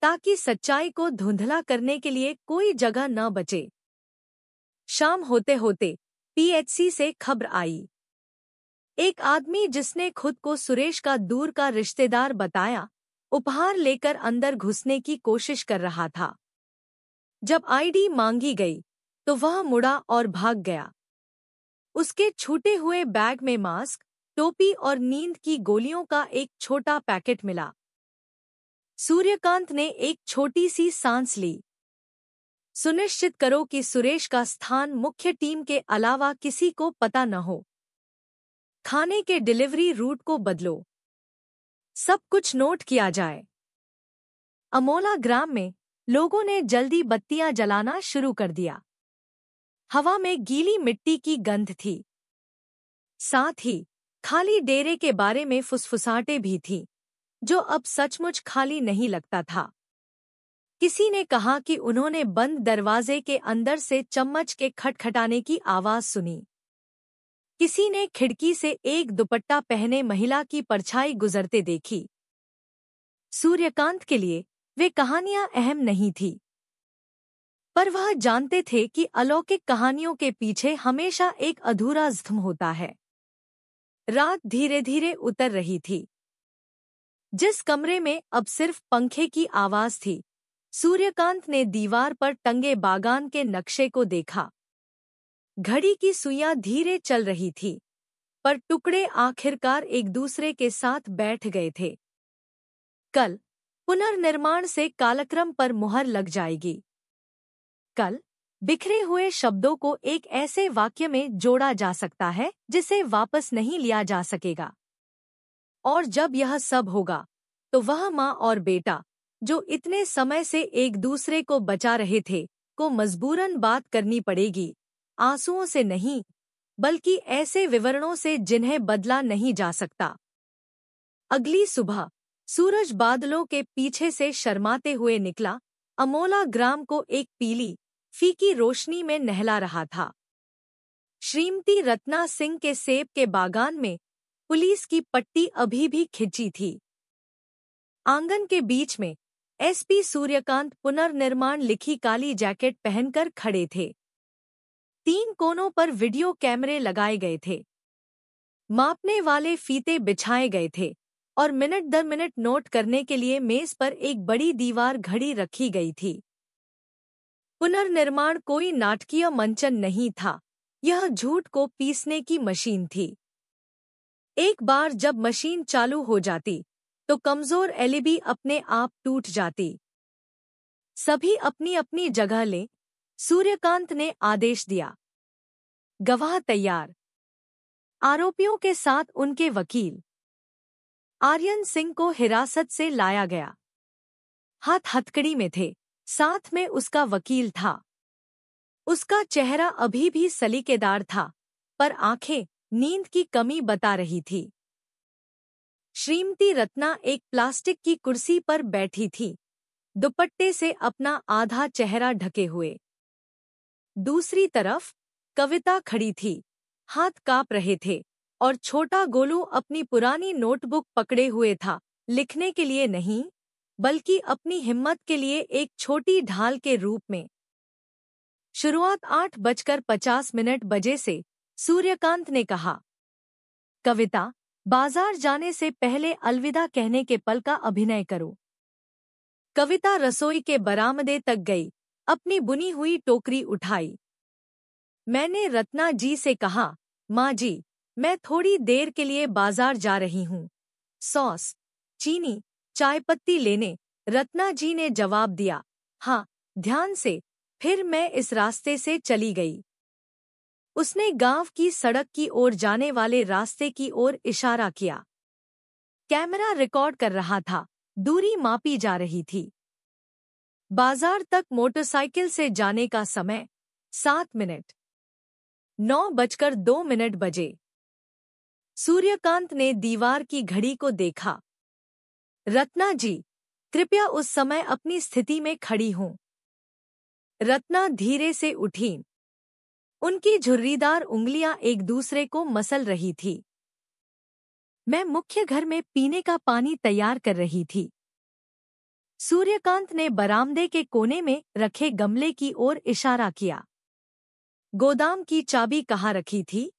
ताकि सच्चाई को धुंधला करने के लिए कोई जगह न बचे। शाम होते होते पीएचसी से खबर आई। एक आदमी जिसने खुद को सुरेश का दूर का रिश्तेदार बताया, उपहार लेकर अंदर घुसने की कोशिश कर रहा था। जब आईडी मांगी गई तो वह मुड़ा और भाग गया। उसके छूटे हुए बैग में मास्क, टोपी और नींद की गोलियों का एक छोटा पैकेट मिला। सूर्यकांत ने एक छोटी सी सांस ली। सुनिश्चित करो कि सुरेश का स्थान मुख्य टीम के अलावा किसी को पता न हो। खाने के डिलीवरी रूट को बदलो। सब कुछ नोट किया जाए। अमोला ग्राम में लोगों ने जल्दी बत्तियां जलाना शुरू कर दिया। हवा में गीली मिट्टी की गंध थी। साथ ही खाली डेरे के बारे में फुसफुसाहटें भी थीं, जो अब सचमुच खाली नहीं लगता था। किसी ने कहा कि उन्होंने बंद दरवाजे के अंदर से चम्मच के खटखटाने की आवाज सुनी। किसी ने खिड़की से एक दुपट्टा पहने महिला की परछाई गुजरते देखी। सूर्यकांत के लिए वे कहानियां अहम नहीं थी, पर वह जानते थे कि अलौकिक कहानियों के पीछे हमेशा एक अधूरा ज़ख्म होता है। रात धीरे धीरे उतर रही थी। जिस कमरे में अब सिर्फ पंखे की आवाज थी, सूर्यकांत ने दीवार पर टंगे बागान के नक्शे को देखा। घड़ी की सुइयां धीरे चल रही थी, पर टुकड़े आखिरकार एक दूसरे के साथ बैठ गए थे। कल पुनर्निर्माण से कालक्रम पर मुहर लग जाएगी। कल बिखरे हुए शब्दों को एक ऐसे वाक्य में जोड़ा जा सकता है जिसे वापस नहीं लिया जा सकेगा। और जब यह सब होगा तो वह माँ और बेटा, जो इतने समय से एक दूसरे को बचा रहे थे, को मजबूरन बात करनी पड़ेगी, आंसुओं से नहीं, बल्कि ऐसे विवरणों से जिन्हें बदला नहीं जा सकता। अगली सुबह सूरज बादलों के पीछे से शर्माते हुए निकला। अमोला ग्राम को एक पीली, फीकी रोशनी में नहला रहा था। श्रीमती रत्ना सिंह के सेब के बागान में पुलिस की पट्टी अभी भी खिंची थी। आंगन के बीच में एसपी सूर्यकांत पुनर्निर्माण लिखी काली जैकेट पहनकर खड़े थे। 3 कोनों पर वीडियो कैमरे लगाए गए थे। मापने वाले फीते बिछाए गए थे और मिनट दर मिनट नोट करने के लिए मेज पर एक बड़ी दीवार घड़ी रखी गई थी। पुनर्निर्माण कोई नाटकीय मंचन नहीं था, यह झूठ को पीसने की मशीन थी। एक बार जब मशीन चालू हो जाती तो कमजोर एलिबी अपने आप टूट जाती। सभी अपनी अपनी जगह लें, सूर्यकांत ने आदेश दिया। गवाह तैयार। आरोपियों के साथ उनके वकील। आर्यन सिंह को हिरासत से लाया गया। हाथ हथकड़ी में थे, साथ में उसका वकील था। उसका चेहरा अभी भी सलीकेदार था, पर आंखें नींद की कमी बता रही थी। श्रीमती रत्ना एक प्लास्टिक की कुर्सी पर बैठी थी, दुपट्टे से अपना आधा चेहरा ढके हुए। दूसरी तरफ कविता खड़ी थी, हाथ कांप रहे थे और छोटा गोलू अपनी पुरानी नोटबुक पकड़े हुए था, लिखने के लिए नहीं, बल्कि अपनी हिम्मत के लिए एक छोटी ढाल के रूप में। शुरुआत 8:50 बजे से सूर्यकांत ने कहा। कविता, बाजार जाने से पहले अलविदा कहने के पल का अभिनय करो। कविता रसोई के बरामदे तक गई, अपनी बुनी हुई टोकरी उठाई। मैंने रत्ना जी से कहा, माँ जी, मैं थोड़ी देर के लिए बाजार जा रही हूँ, सॉस, चीनी, चाय पत्ती लेने। रत्ना जी ने जवाब दिया, हाँ, ध्यान से। फिर मैं इस रास्ते से चली गई। उसने गांव की सड़क की ओर जाने वाले रास्ते की ओर इशारा किया। कैमरा रिकॉर्ड कर रहा था, दूरी मापी जा रही थी। बाजार तक मोटरसाइकिल से जाने का समय 7 मिनट। 9:02 बजे। सूर्यकांत ने दीवार की घड़ी को देखा। रत्ना जी, कृपया उस समय अपनी स्थिति में खड़ी हों। रत्ना धीरे से उठी। उनकी झुर्रीदार उंगलियां एक दूसरे को मसल रही थी। मैं मुख्य घर में पीने का पानी तैयार कर रही थी। सूर्यकांत ने बरामदे के कोने में रखे गमले की ओर इशारा किया। गोदाम की चाबी कहाँ रखी थी?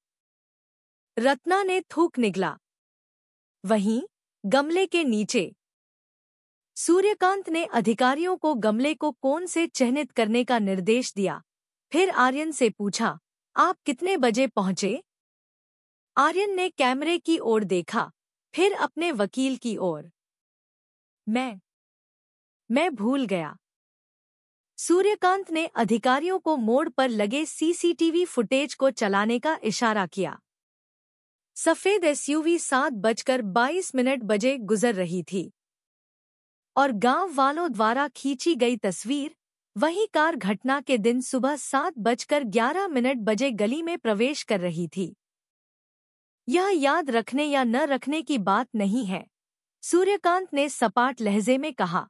रत्ना ने थूक निगला। वहीं, गमले के नीचे। सूर्यकांत ने अधिकारियों को गमले को कोन से चिह्नित करने का निर्देश दिया। फिर आर्यन से पूछा, आप कितने बजे पहुंचे? आर्यन ने कैमरे की ओर देखा, फिर अपने वकील की ओर। मैं भूल गया। सूर्यकांत ने अधिकारियों को मोड़ पर लगे सीसीटीवी फुटेज को चलाने का इशारा किया। सफेद एसयूवी 7:22 बजे गुजर रही थी और गांव वालों द्वारा खींची गई तस्वीर, वही कार घटना के दिन सुबह 7:11 बजे गली में प्रवेश कर रही थी। यह याद रखने या न रखने की बात नहीं है, सूर्यकांत ने सपाट लहजे में कहा।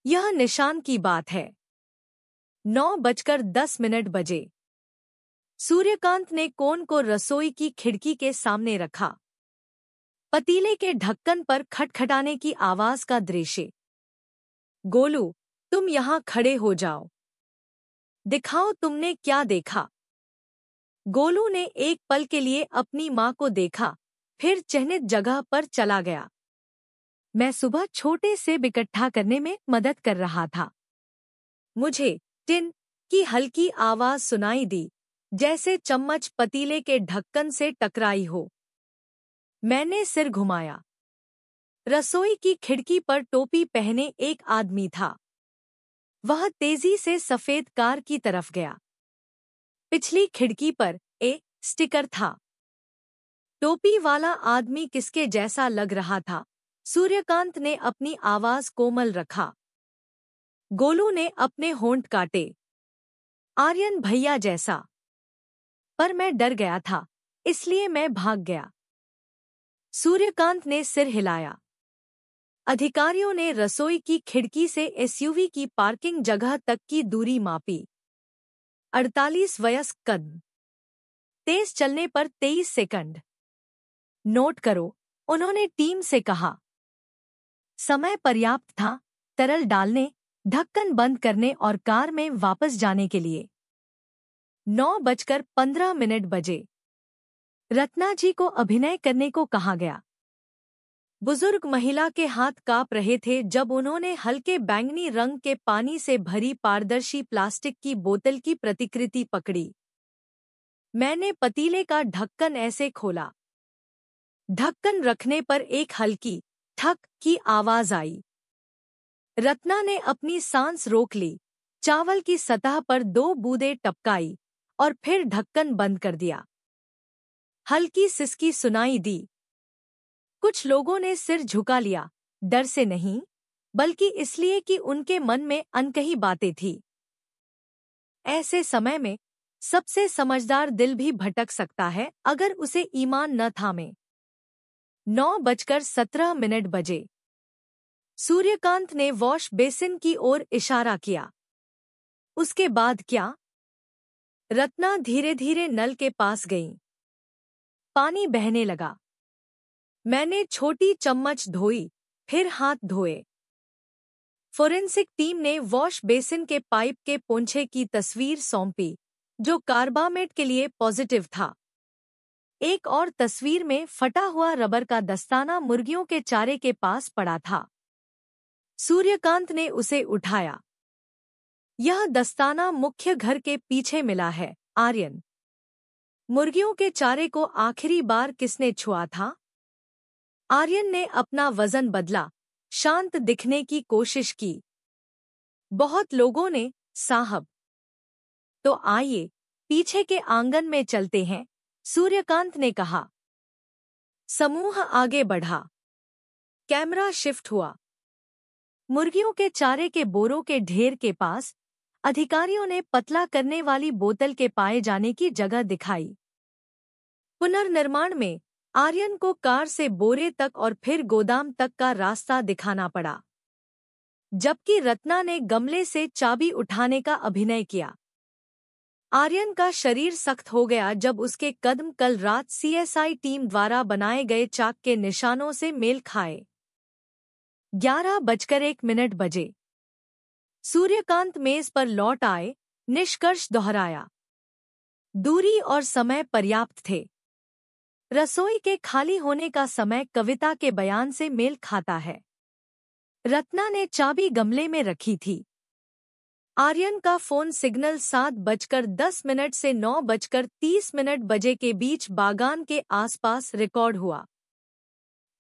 यह निशान की बात है। 9:10 बजे। सूर्यकांत ने कोन को रसोई की खिड़की के सामने रखा। पतीले के ढक्कन पर खटखटाने की आवाज का दृश्य। गोलू, तुम यहाँ खड़े हो जाओ। दिखाओ तुमने क्या देखा। गोलू ने एक पल के लिए अपनी माँ को देखा, फिर चिन्हित जगह पर चला गया। मैं सुबह छोटे सेब इकट्ठा करने में मदद कर रहा था। मुझे टिन की हल्की आवाज सुनाई दी, जैसे चम्मच पतीले के ढक्कन से टकराई हो। मैंने सिर घुमाया। रसोई की खिड़की पर टोपी पहने एक आदमी था। वह तेजी से सफेद कार की तरफ गया। पिछली खिड़की पर ए स्टिकर था। टोपी वाला आदमी किसके जैसा लग रहा था? सूर्यकांत ने अपनी आवाज कोमल रखा। गोलू ने अपने होंठ काटे। आर्यन भैया जैसा। पर मैं डर गया था, इसलिए मैं भाग गया। सूर्यकांत ने सिर हिलाया। अधिकारियों ने रसोई की खिड़की से एसयूवी की पार्किंग जगह तक की दूरी मापी। 48 वयस्क कदम। तेज चलने पर 23 सेकंड। नोट करो, उन्होंने टीम से कहा। समय पर्याप्त था तरल डालने, ढक्कन बंद करने और कार में वापस जाने के लिए। 9:15 बजे। रत्ना जी को अभिनय करने को कहा गया। बुजुर्ग महिला के हाथ कांप रहे थे जब उन्होंने हल्के बैंगनी रंग के पानी से भरी पारदर्शी प्लास्टिक की बोतल की प्रतिकृति पकड़ी। मैंने पतीले का ढक्कन ऐसे खोला। ढक्कन रखने पर एक हल्की ठक की आवाज आई। रत्ना ने अपनी सांस रोक ली, चावल की सतह पर 2 बूंदें टपकाई और फिर ढक्कन बंद कर दिया। हल्की सिसकी सुनाई दी। कुछ लोगों ने सिर झुका लिया, डर से नहीं, बल्कि इसलिए कि उनके मन में अनकही बातें थी। ऐसे समय में सबसे समझदार दिल भी भटक सकता है अगर उसे ईमान न थामे। 9:17 बजे। सूर्यकांत ने वॉश बेसिन की ओर इशारा किया। उसके बाद क्या? रत्ना धीरे धीरे नल के पास गई। पानी बहने लगा। मैंने छोटी चम्मच धोई, फिर हाथ धोए। फोरेंसिक टीम ने वॉश बेसिन के पाइप के पोंछे की तस्वीर सौंपी, जो कार्बामेट के लिए पॉजिटिव था। एक और तस्वीर में फटा हुआ रबर का दस्ताना मुर्गियों के चारे के पास पड़ा था। सूर्यकांत ने उसे उठाया। यह दस्ताना मुख्य घर के पीछे मिला है, आर्यन। मुर्गियों के चारे को आखिरी बार किसने छुआ था? आर्यन ने अपना वजन बदला, शांत दिखने की कोशिश की। बहुत लोगों ने, साहब। तो आइए, पीछे के आंगन में चलते हैं, सूर्यकांत ने कहा। समूह आगे बढ़ा। कैमरा शिफ्ट हुआ। मुर्गियों के चारे के बोरों के ढेर के पास अधिकारियों ने पतला करने वाली बोतल के पाए जाने की जगह दिखाई। पुनर्निर्माण में आर्यन को कार से बोरे तक और फिर गोदाम तक का रास्ता दिखाना पड़ा, जबकि रत्ना ने गमले से चाबी उठाने का अभिनय किया। आर्यन का शरीर सख्त हो गया जब उसके कदम कल रात सीएसआई टीम द्वारा बनाए गए चाक के निशानों से मेल खाए। 11:01 बजे। सूर्यकांत मेज पर लौट आए, निष्कर्ष दोहराया। दूरी और समय पर्याप्त थे। रसोई के खाली होने का समय कविता के बयान से मेल खाता है। रत्ना ने चाबी गमले में रखी थी। आर्यन का फोन सिग्नल 7:10 से 9:30 बजे के बीच बागान के आसपास रिकॉर्ड हुआ।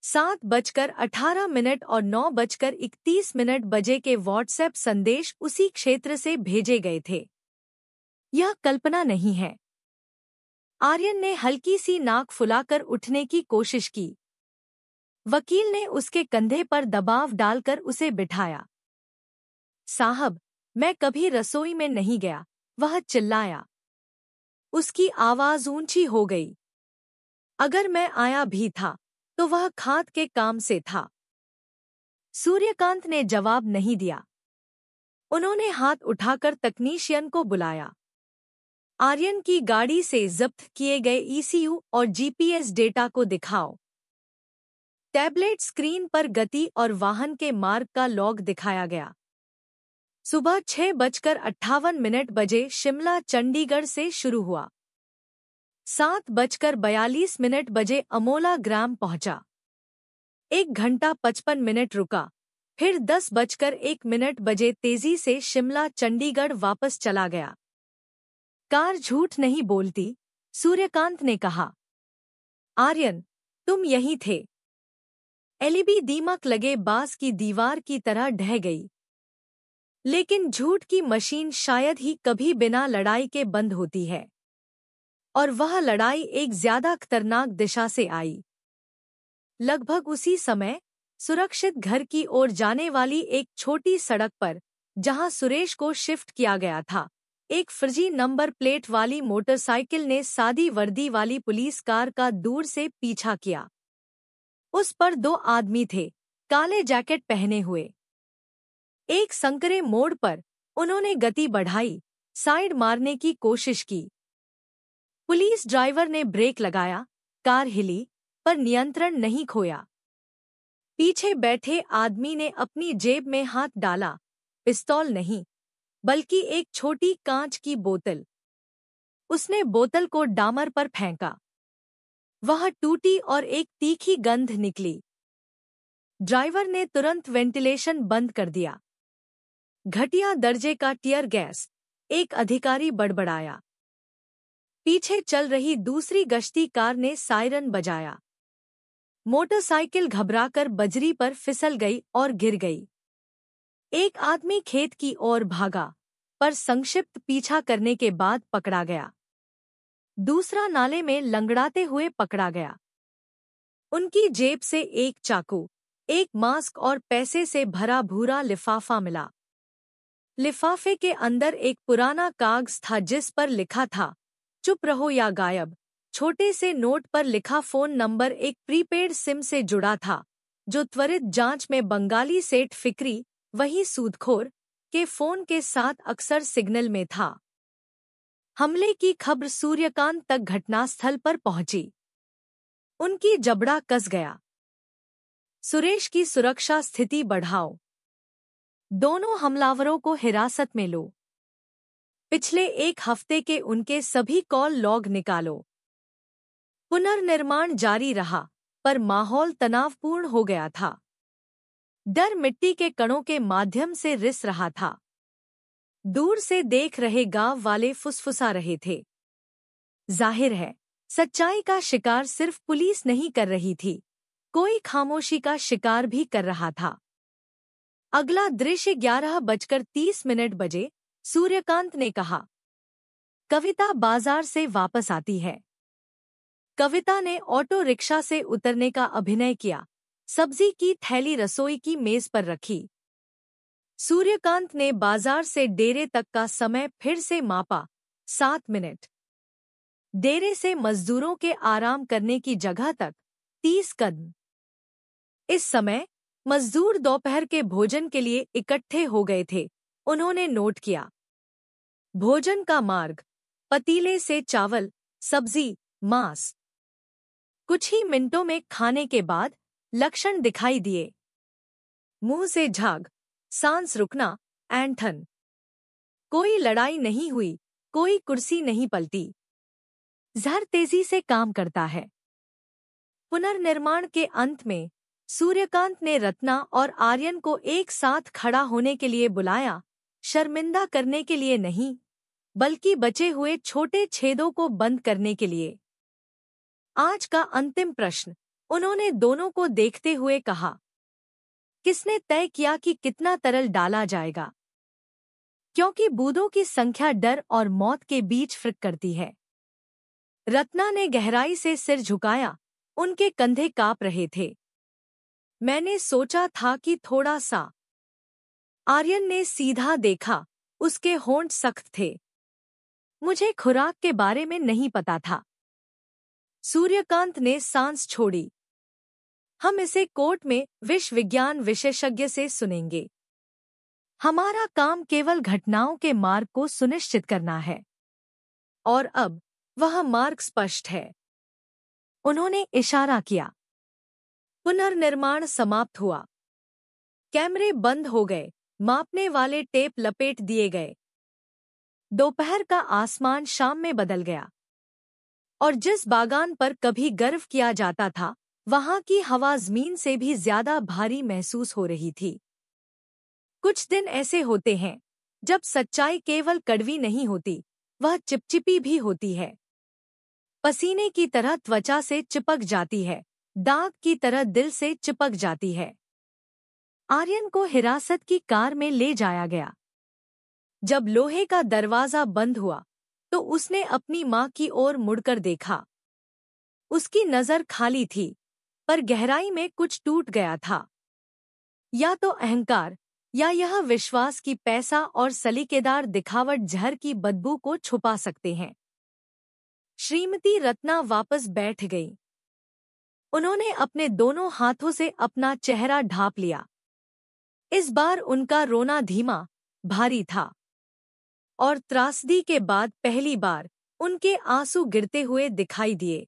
7:18 और 9:31 बजे के व्हाट्सएप संदेश उसी क्षेत्र से भेजे गए थे। यह कल्पना नहीं है। आर्यन ने हल्की सी नाक फुलाकर उठने की कोशिश की। वकील ने उसके कंधे पर दबाव डालकर उसे बिठाया। साहब, मैं कभी रसोई में नहीं गया, वह चिल्लाया। उसकी आवाज ऊंची हो गई। अगर मैं आया भी था तो वह खाद के काम से था। सूर्यकांत ने जवाब नहीं दिया। उन्होंने हाथ उठाकर तकनीशियन को बुलाया। आर्यन की गाड़ी से जब्त किए गए ईसीयू और जीपीएस डेटा को दिखाओ। टैबलेट स्क्रीन पर गति और वाहन के मार्ग का लॉग दिखाया गया। सुबह 6:58 बजे शिमला चंडीगढ़ से शुरू हुआ। 7:42 बजे अमोला ग्राम पहुंचा। 1 घंटा 55 मिनट रुका, फिर 10:01 बजे तेजी से शिमला चंडीगढ़ वापस चला गया। कार झूठ नहीं बोलती, सूर्यकांत ने कहा। आर्यन, तुम यहीं थे। एलईडी दीमक लगे बांस की दीवार की तरह ढह गई। लेकिन झूठ की मशीन शायद ही कभी बिना लड़ाई के बंद होती है। और वह लड़ाई एक ज्यादा खतरनाक दिशा से आई। लगभग उसी समय सुरक्षित घर की ओर जाने वाली एक छोटी सड़क पर, जहां सुरेश को शिफ्ट किया गया था, एक फर्जी नंबर प्लेट वाली मोटरसाइकिल ने सादी वर्दी वाली पुलिस कार का दूर से पीछा किया। उस पर 2 आदमी थे, काले जैकेट पहने हुए। एक संकरे मोड़ पर उन्होंने गति बढ़ाई, साइड मारने की कोशिश की। पुलिस ड्राइवर ने ब्रेक लगाया, कार हिली, पर नियंत्रण नहीं खोया। पीछे बैठे आदमी ने अपनी जेब में हाथ डाला, पिस्तौल नहीं, बल्कि एक छोटी कांच की बोतल। उसने बोतल को डामर पर फेंका। वह टूटी और एक तीखी गंध निकली। ड्राइवर ने तुरंत वेंटिलेशन बंद कर दिया। घटिया दर्जे का टियर गैस, एक अधिकारी बड़बड़ाया। पीछे चल रही दूसरी गश्ती कार ने सायरन बजाया। मोटरसाइकिल घबराकर बजरी पर फिसल गई और गिर गई। एक आदमी खेत की ओर भागा, पर संक्षिप्त पीछा करने के बाद पकड़ा गया। दूसरा नाले में लंगड़ाते हुए पकड़ा गया। उनकी जेब से एक चाकू, एक मास्क और पैसे से भरा भूरा लिफाफा मिला। लिफाफे के अंदर एक पुराना कागज था जिस पर लिखा था, चुप रहो या गायब। छोटे से नोट पर लिखा फोन नंबर एक प्रीपेड सिम से जुड़ा था, जो त्वरित जांच में बंगाली सेठ फिक्री, वही सूदखोर, के फोन के साथ अक्सर सिग्नल में था। हमले की खबर सूर्यकांत तक घटनास्थल पर पहुंची। उनकी जबड़ा कस गया। सुरेश की सुरक्षा स्थिति बढ़ाओ। दोनों हमलावरों को हिरासत में लो। पिछले 1 हफ्ते के उनके सभी कॉल लॉग निकालो। पुनर्निर्माण जारी रहा, पर माहौल तनावपूर्ण हो गया था। डर मिट्टी के कणों के माध्यम से रिस रहा था। दूर से देख रहे गांव वाले फुसफुसा रहे थे। जाहिर है, सच्चाई का शिकार सिर्फ पुलिस नहीं कर रही थी, कोई खामोशी का शिकार भी कर रहा था। अगला दृश्य 11:30 बजे। सूर्यकांत ने कहा, कविता बाजार से वापस आती है। कविता ने ऑटो रिक्शा से उतरने का अभिनय किया, सब्जी की थैली रसोई की मेज पर रखी। सूर्यकांत ने बाजार से डेरे तक का समय फिर से मापा, 7 मिनट। डेरे से मजदूरों के आराम करने की जगह तक 30 कदम। इस समय मजदूर दोपहर के भोजन के लिए इकट्ठे हो गए थे, उन्होंने नोट किया। भोजन का मार्ग, पतीले से चावल, सब्जी, मांस। कुछ ही मिनटों में खाने के बाद लक्षण दिखाई दिए। मुंह से झाग, सांस रुकना, ऐंठन। कोई लड़ाई नहीं हुई, कोई कुर्सी नहीं पलटी। जहर तेजी से काम करता है। पुनर्निर्माण के अंत में सूर्यकांत ने रत्ना और आर्यन को एक साथ खड़ा होने के लिए बुलाया, शर्मिंदा करने के लिए नहीं, बल्कि बचे हुए छोटे छेदों को बंद करने के लिए। आज का अंतिम प्रश्न, उन्होंने दोनों को देखते हुए कहा। किसने तय किया कि कितना तरल डाला जाएगा? क्योंकि बूंदों की संख्या डर और मौत के बीच फर्क करती है। रत्ना ने गहराई से सिर झुकाया, उनके कंधे कांप रहे थे। मैंने सोचा था कि थोड़ा सा। आर्यन ने सीधा देखा, उसके होंठ सख्त थे। मुझे खुराक के बारे में नहीं पता था। सूर्यकांत ने सांस छोड़ी। हम इसे कोर्ट में विश्व विज्ञान विशेषज्ञ से सुनेंगे। हमारा काम केवल घटनाओं के मार्ग को सुनिश्चित करना है। और अब वह मार्ग स्पष्ट है। उन्होंने इशारा किया। पुनर्निर्माण समाप्त हुआ। कैमरे बंद हो गए, मापने वाले टेप लपेट दिए गए। दोपहर का आसमान शाम में बदल गया। और जिस बागान पर कभी गर्व किया जाता था, वहां की हवा जमीन से भी ज्यादा भारी महसूस हो रही थी। कुछ दिन ऐसे होते हैं जब सच्चाई केवल कड़वी नहीं होती, वह चिपचिपी भी होती है। पसीने की तरह त्वचा से चिपक जाती है, दाग की तरह दिल से चिपक जाती है। आर्यन को हिरासत की कार में ले जाया गया। जब लोहे का दरवाजा बंद हुआ तो उसने अपनी माँ की ओर मुड़कर देखा। उसकी नजर खाली थी, पर गहराई में कुछ टूट गया था। या तो अहंकार या यह विश्वास कि पैसा और सलीकेदार दिखावट जहर की बदबू को छुपा सकते हैं। श्रीमती रत्ना वापस बैठ गई। उन्होंने अपने दोनों हाथों से अपना चेहरा ढांप लिया। इस बार उनका रोना धीमा, भारी था, और त्रासदी के बाद पहली बार उनके आंसू गिरते हुए दिखाई दिए।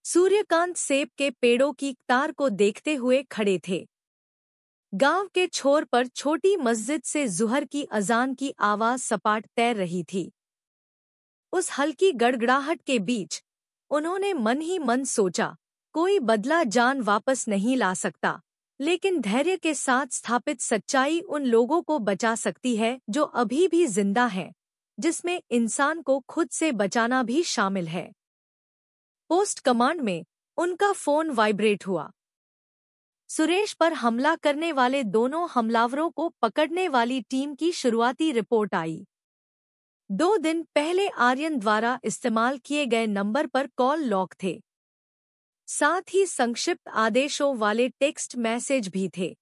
सूर्यकांत सेब के पेड़ों की कतार को देखते हुए खड़े थे। गांव के छोर पर छोटी मस्जिद से जुहर की अजान की आवाज सपाट तैर रही थी। उस हल्की गड़गड़ाहट के बीच उन्होंने मन ही मन सोचा, कोई बदला जान वापस नहीं ला सकता, लेकिन धैर्य के साथ स्थापित सच्चाई उन लोगों को बचा सकती है जो अभी भी जिंदा हैं, जिसमें इंसान को खुद से बचाना भी शामिल है। पोस्ट कमांड में उनका फोन वाइब्रेट हुआ। सुरेश पर हमला करने वाले दोनों हमलावरों को पकड़ने वाली टीम की शुरुआती रिपोर्ट आई। 2 दिन पहले आर्यन द्वारा इस्तेमाल किए गए नंबर पर कॉल लॉग थे। साथ ही संक्षिप्त आदेशों वाले टेक्स्ट मैसेज भी थे।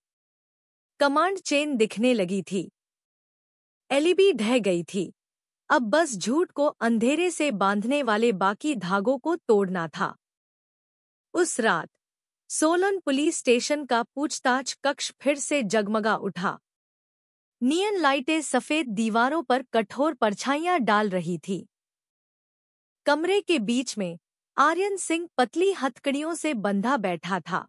कमांड चेन दिखने लगी थी। एलईडी ढह गई थी। अब बस झूठ को अंधेरे से बांधने वाले बाकी धागों को तोड़ना था। उस रात सोलन पुलिस स्टेशन का पूछताछ कक्ष फिर से जगमगा उठा। नियन लाइटें सफेद दीवारों पर कठोर परछाइयां डाल रही थी। कमरे के बीच में आर्यन सिंह पतली हथकड़ियों से बंधा बैठा था।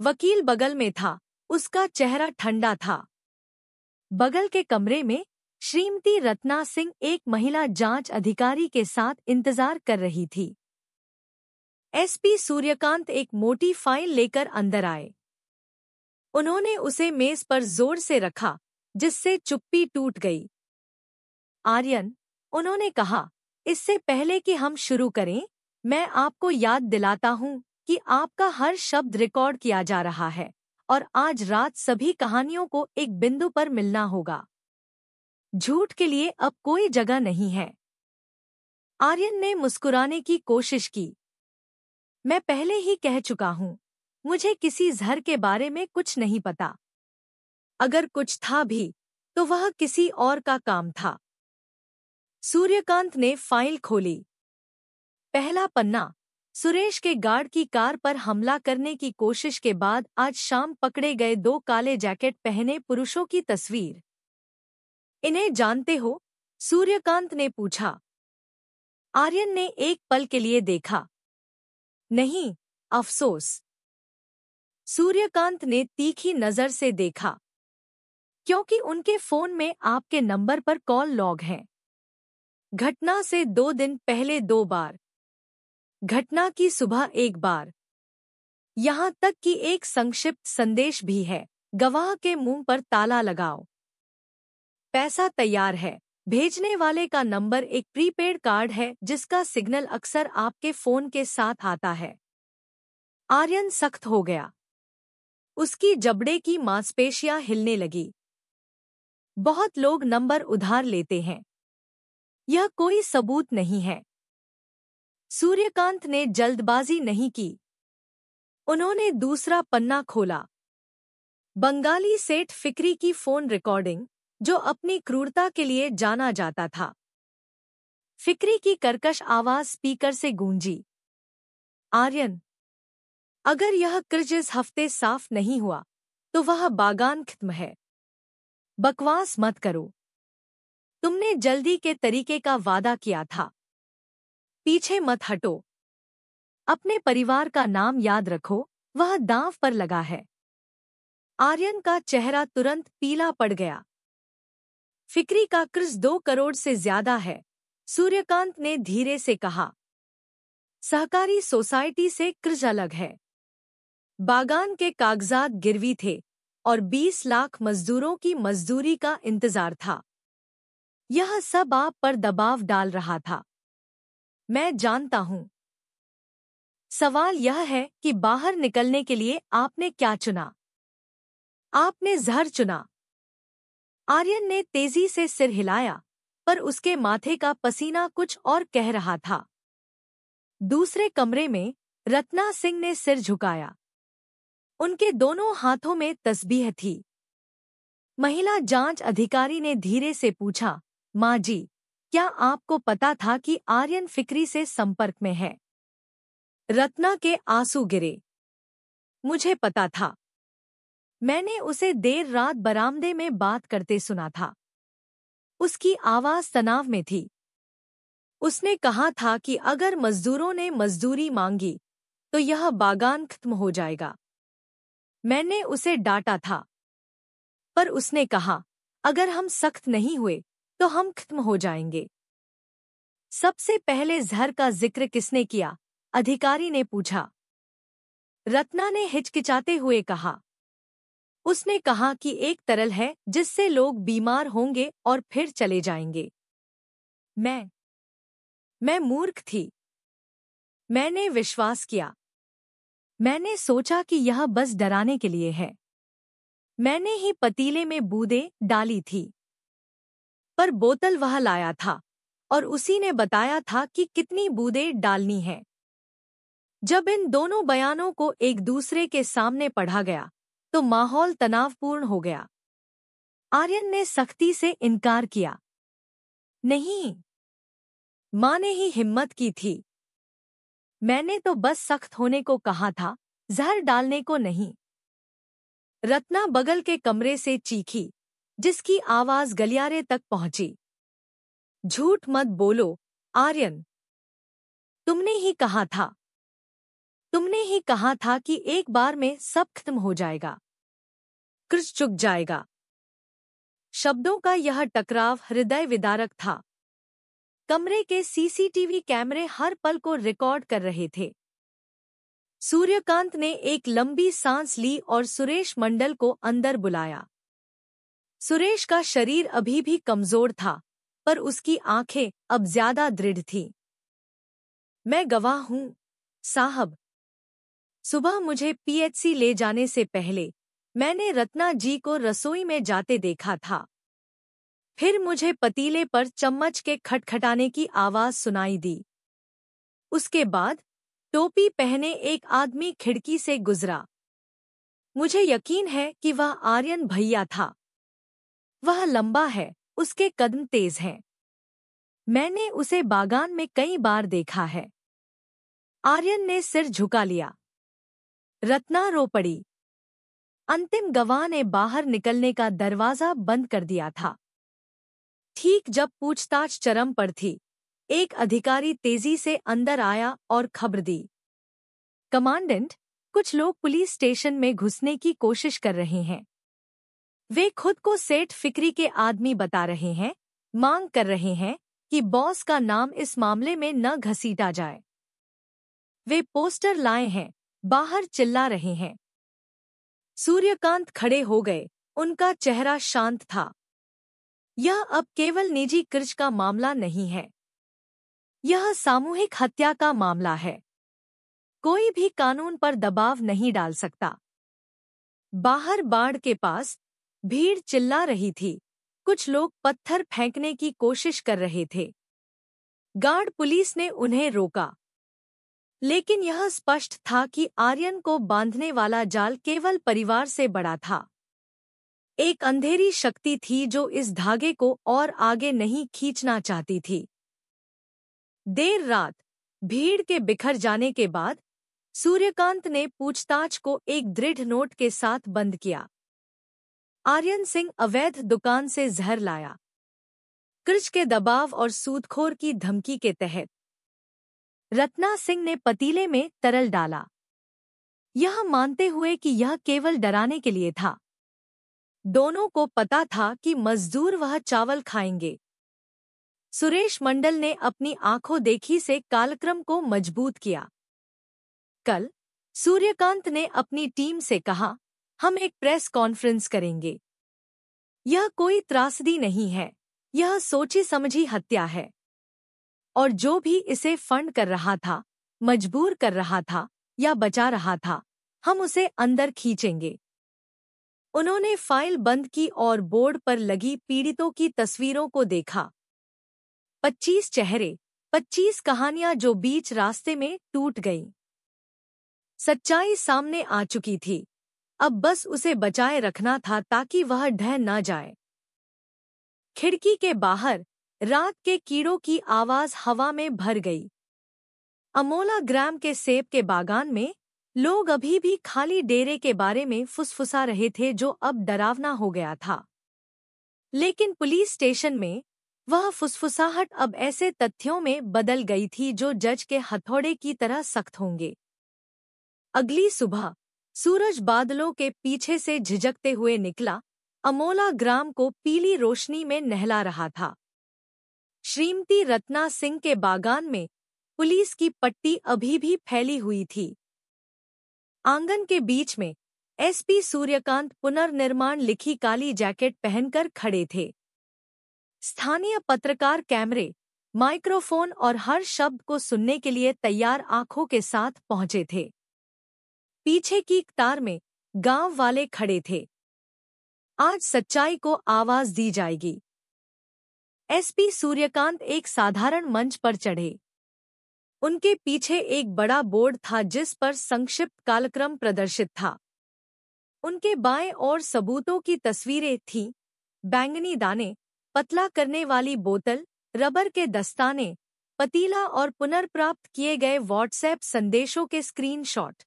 वकील बगल में था, उसका चेहरा ठंडा था। बगल के कमरे में श्रीमती रत्ना सिंह एक महिला जांच अधिकारी के साथ इंतजार कर रही थी। एसपी सूर्यकांत एक मोटी फाइल लेकर अंदर आए। उन्होंने उसे मेज पर जोर से रखा, जिससे चुप्पी टूट गई। आर्यन, उन्होंने कहा, इससे पहले कि हम शुरू करें, मैं आपको याद दिलाता हूं कि आपका हर शब्द रिकॉर्ड किया जा रहा है और आज रात सभी कहानियों को एक बिंदु पर मिलना होगा। झूठ के लिए अब कोई जगह नहीं है। आर्यन ने मुस्कुराने की कोशिश की। मैं पहले ही कह चुका हूं, मुझे किसी जहर के बारे में कुछ नहीं पता। अगर कुछ था भी, तो वह किसी और का काम था। सूर्यकांत ने फाइल खोली। पहला पन्ना, सुरेश के गार्ड की कार पर हमला करने की कोशिश के बाद आज शाम पकड़े गए 2 काले जैकेट पहने पुरुषों की तस्वीर। इन्हें जानते हो? सूर्यकांत ने पूछा। आर्यन ने एक पल के लिए देखा। नहीं, अफसोस। सूर्यकांत ने तीखी नजर से देखा। क्योंकि उनके फोन में आपके नंबर पर कॉल लॉग है। घटना से 2 दिन पहले 2 बार, घटना की सुबह 1 बार, यहां तक कि एक संक्षिप्त संदेश भी है, गवाह के मुंह पर ताला लगाओ। पैसा तैयार है। भेजने वाले का नंबर एक प्रीपेड कार्ड है जिसका सिग्नल अक्सर आपके फोन के साथ आता है। आर्यन सख्त हो गया। उसकी जबड़े की मांसपेशियां हिलने लगी। बहुत लोग नंबर उधार लेते हैं। यह कोई सबूत नहीं है। सूर्यकांत ने जल्दबाजी नहीं की। उन्होंने दूसरा पन्ना खोला। बंगाली सेठ फिक्री की फोन रिकॉर्डिंग, जो अपनी क्रूरता के लिए जाना जाता था। फिक्री की कर्कश आवाज स्पीकर से गूंजी। आर्यन, अगर यह कर्ज इस हफ्ते साफ नहीं हुआ, तो वह बागान खत्म है। बकवास मत करो। तुमने जल्दी के तरीके का वादा किया था। पीछे मत हटो। अपने परिवार का नाम याद रखो, वह दांव पर लगा है। आर्यन का चेहरा तुरंत पीला पड़ गया। फिक्री का कर्ज 2 करोड़ से ज्यादा है, सूर्यकांत ने धीरे से कहा। सहकारी सोसाइटी से कर्ज अलग है। बागान के कागजात गिरवी थे और 20 लाख मजदूरों की मजदूरी का इंतजार था। यह सब आप पर दबाव डाल रहा था। मैं जानता हूं। सवाल यह है कि बाहर निकलने के लिए आपने क्या चुना? आपने जहर चुना। आर्यन ने तेजी से सिर हिलाया, पर उसके माथे का पसीना कुछ और कह रहा था। दूसरे कमरे में रत्ना सिंह ने सिर झुकाया। उनके दोनों हाथों में तस्बीह थी। महिला जांच अधिकारी ने धीरे से पूछा, माँ जी, क्या आपको पता था कि आर्यन फिक्री से संपर्क में है? रत्ना के आंसू गिरे। मुझे पता था। मैंने उसे देर रात बरामदे में बात करते सुना था। उसकी आवाज तनाव में थी। उसने कहा था कि अगर मजदूरों ने मजदूरी मांगी तो यह बागान खत्म हो जाएगा। मैंने उसे डांटा था, पर उसने कहा, अगर हम सख्त नहीं हुए तो हम खत्म हो जाएंगे। सबसे पहले जहर का जिक्र किसने किया? अधिकारी ने पूछा। रत्ना ने हिचकिचाते हुए कहा। उसने कहा कि एक तरल है जिससे लोग बीमार होंगे और फिर चले जाएंगे। मैं मूर्ख थी। मैंने विश्वास किया। मैंने सोचा कि यह बस डराने के लिए है। मैंने ही पतीले में बूंदें डाली थी। पर बोतल वह लाया था और उसी ने बताया था कि कितनी बूंदें डालनी है। जब इन दोनों बयानों को एक दूसरे के सामने पढ़ा गया तो माहौल तनावपूर्ण हो गया। आर्यन ने सख्ती से इनकार किया। नहीं, माँ ने ही हिम्मत की थी। मैंने तो बस सख्त होने को कहा था, जहर डालने को नहीं। रत्ना बगल के कमरे से चीखी, जिसकी आवाज गलियारे तक पहुंची। झूठ मत बोलो, आर्यन। तुमने ही कहा था। तुमने ही कहा था कि एक बार में सब खत्म हो जाएगा। कृष चुक जाएगा। शब्दों का यह टकराव हृदय विदारक था। कमरे के सीसीटीवी कैमरे हर पल को रिकॉर्ड कर रहे थे। सूर्यकांत ने एक लंबी सांस ली और सुरेश मंडल को अंदर बुलाया। सुरेश का शरीर अभी भी कमजोर था, पर उसकी आंखें अब ज्यादा दृढ़ थीं। मैं गवाह हूं, साहब। सुबह मुझे पीएचसी ले जाने से पहले मैंने रत्ना जी को रसोई में जाते देखा था। फिर मुझे पतीले पर चम्मच के खटखटाने की आवाज सुनाई दी। उसके बाद टोपी पहने एक आदमी खिड़की से गुजरा। मुझे यकीन है कि वह आर्यन भैया था। वह लंबा है, उसके कदम तेज हैं। मैंने उसे बागान में कई बार देखा है। आर्यन ने सिर झुका लिया। रत्ना रो पड़ी। अंतिम गवाह ने बाहर निकलने का दरवाजा बंद कर दिया था। ठीक जब पूछताछ चरम पर थी, एक अधिकारी तेजी से अंदर आया और खबर दी। कमांडेंट, कुछ लोग पुलिस स्टेशन में घुसने की कोशिश कर रहे हैं। वे खुद को सेठ फिक्री के आदमी बता रहे हैं, मांग कर रहे हैं कि बॉस का नाम इस मामले में न घसीटा जाए। वे पोस्टर लाए हैं, बाहर चिल्ला रहे हैं। सूर्यकांत खड़े हो गए, उनका चेहरा शांत था। यह अब केवल निजी कर्ज का मामला नहीं है। यह सामूहिक हत्या का मामला है। कोई भी कानून पर दबाव नहीं डाल सकता। बाहर बाड़ के पास भीड़ चिल्ला रही थी। कुछ लोग पत्थर फेंकने की कोशिश कर रहे थे। गार्ड पुलिस ने उन्हें रोका। लेकिन यह स्पष्ट था कि आर्यन को बांधने वाला जाल केवल परिवार से बड़ा था। एक अंधेरी शक्ति थी जो इस धागे को और आगे नहीं खींचना चाहती थी। देर रात भीड़ के बिखर जाने के बाद सूर्यकांत ने पूछताछ को एक दृढ़ नोट के साथ बंद किया। आर्यन सिंह अवैध दुकान से जहर लाया। कर्ज के दबाव और सूदखोर की धमकी के तहत रत्ना सिंह ने पतीले में तरल डाला, यह मानते हुए कि यह केवल डराने के लिए था। दोनों को पता था कि मजदूर वह चावल खाएंगे। सुरेश मंडल ने अपनी आंखों देखी से कालक्रम को मजबूत किया। कल सूर्यकांत ने अपनी टीम से कहा, हम एक प्रेस कॉन्फ्रेंस करेंगे। यह कोई त्रासदी नहीं है, यह सोची समझी हत्या है। और जो भी इसे फंड कर रहा था, मजबूर कर रहा था या बचा रहा था, हम उसे अंदर खींचेंगे। उन्होंने फाइल बंद की और बोर्ड पर लगी पीड़ितों की तस्वीरों को देखा। 25 चेहरे, 25 कहानियां जो बीच रास्ते में टूट गईं। सच्चाई सामने आ चुकी थी। अब बस उसे बचाए रखना था ताकि वह ढह न जाए। खिड़की के बाहर रात के कीड़ों की आवाज हवा में भर गई। अमोला ग्राम के सेब के बागान में लोग अभी भी खाली डेरे के बारे में फुसफुसा रहे थे जो अब डरावना हो गया था। लेकिन पुलिस स्टेशन में वह फुसफुसाहट अब ऐसे तथ्यों में बदल गई थी जो जज के हथौड़े की तरह सख्त होंगे। अगली सुबह सूरज बादलों के पीछे से झिझकते हुए निकला। अमोला ग्राम को पीली रोशनी में नहला रहा था। श्रीमती रत्ना सिंह के बागान में पुलिस की पट्टी अभी भी फैली हुई थी। आंगन के बीच में एसपी सूर्यकांत पुनर्निर्माण लिखी काली जैकेट पहनकर खड़े थे। स्थानीय पत्रकार कैमरे, माइक्रोफोन और हर शब्द को सुनने के लिए तैयार आंखों के साथ पहुंचे थे। पीछे की कतार में गांव वाले खड़े थे। आज सच्चाई को आवाज दी जाएगी। एसपी सूर्यकांत एक साधारण मंच पर चढ़े। उनके पीछे एक बड़ा बोर्ड था जिस पर संक्षिप्त कालक्रम प्रदर्शित था। उनके बाएं ओर सबूतों की तस्वीरें थीं। बैंगनी दाने, पतला करने वाली बोतल, रबर के दस्ताने, पतीला और पुनर्प्राप्त किए गए व्हाट्सएप संदेशों के स्क्रीनशॉट।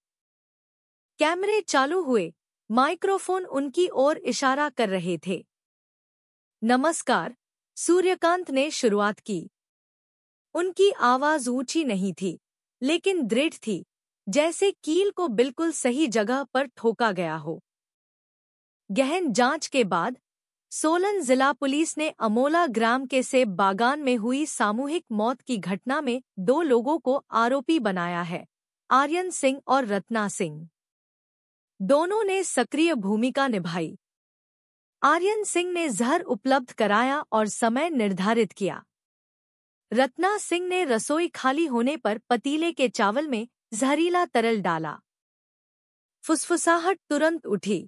कैमरे चालू हुए। माइक्रोफोन उनकी ओर इशारा कर रहे थे। नमस्कार, सूर्यकांत ने शुरुआत की। उनकी आवाज ऊंची नहीं थी, लेकिन दृढ़ थी, जैसे कील को बिल्कुल सही जगह पर ठोका गया हो। गहन जांच के बाद सोलन जिला पुलिस ने अमोला ग्राम के सेब बागान में हुई सामूहिक मौत की घटना में 2 लोगों को आरोपी बनाया है, आर्यन सिंह और रत्ना सिंह। दोनों ने सक्रिय भूमिका निभाई। आर्यन सिंह ने जहर उपलब्ध कराया और समय निर्धारित किया। रत्ना सिंह ने रसोई खाली होने पर पतीले के चावल में जहरीला तरल डाला। फुसफुसाहट तुरंत उठी।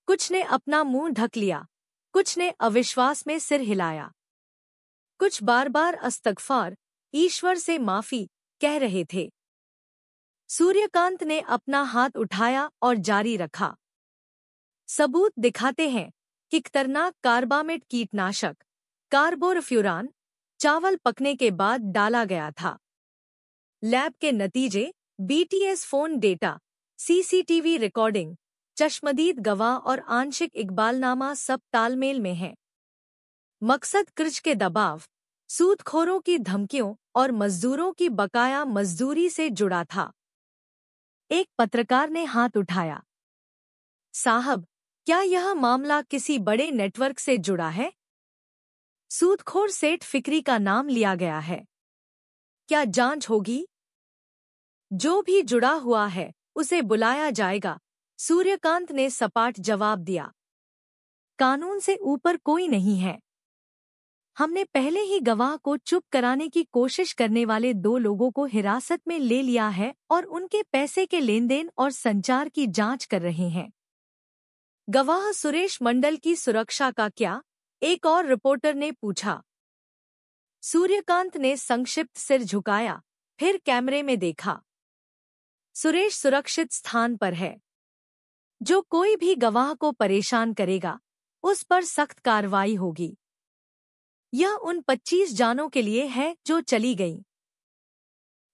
कुछ ने अपना मुंह ढक लिया, कुछ ने अविश्वास में सिर हिलाया, कुछ बार-बार अस्तगफार, ईश्वर से माफी कह रहे थे। सूर्यकांत ने अपना हाथ उठाया और जारी रखा। सबूत दिखाते हैं कि खतरनाक कार्बामेट कीटनाशक कार्बोरफ्यूरान चावल पकने के बाद डाला गया था। लैब के नतीजे, BTS phone data, CCTV recording, चश्मदीद गवाह और आंशिक इकबालनामा सब तालमेल में हैं। मकसद कर्ज के दबाव, सूदखोरों की धमकियों और मजदूरों की बकाया मजदूरी से जुड़ा था। एक पत्रकार ने हाथ उठाया। साहब, क्या यह मामला किसी बड़े नेटवर्क से जुड़ा है? सूदखोर सेठ फिक्री का नाम लिया गया है। क्या जांच होगी? जो भी जुड़ा हुआ है उसे बुलाया जाएगा, सूर्यकांत ने सपाट जवाब दिया। कानून से ऊपर कोई नहीं है। हमने पहले ही गवाह को चुप कराने की कोशिश करने वाले 2 लोगों को हिरासत में ले लिया है और उनके पैसे के लेनदेन और संचार की जांच कर रहे हैं। गवाह सुरेश मंडल की सुरक्षा का क्या? एक और रिपोर्टर ने पूछा। सूर्यकांत ने संक्षिप्त सिर झुकाया, फिर कैमरे में देखा। सुरेश सुरक्षित स्थान पर है। जो कोई भी गवाह को परेशान करेगा, उस पर सख्त कार्रवाई होगी। यह उन 25 जानों के लिए है जो चली गईं।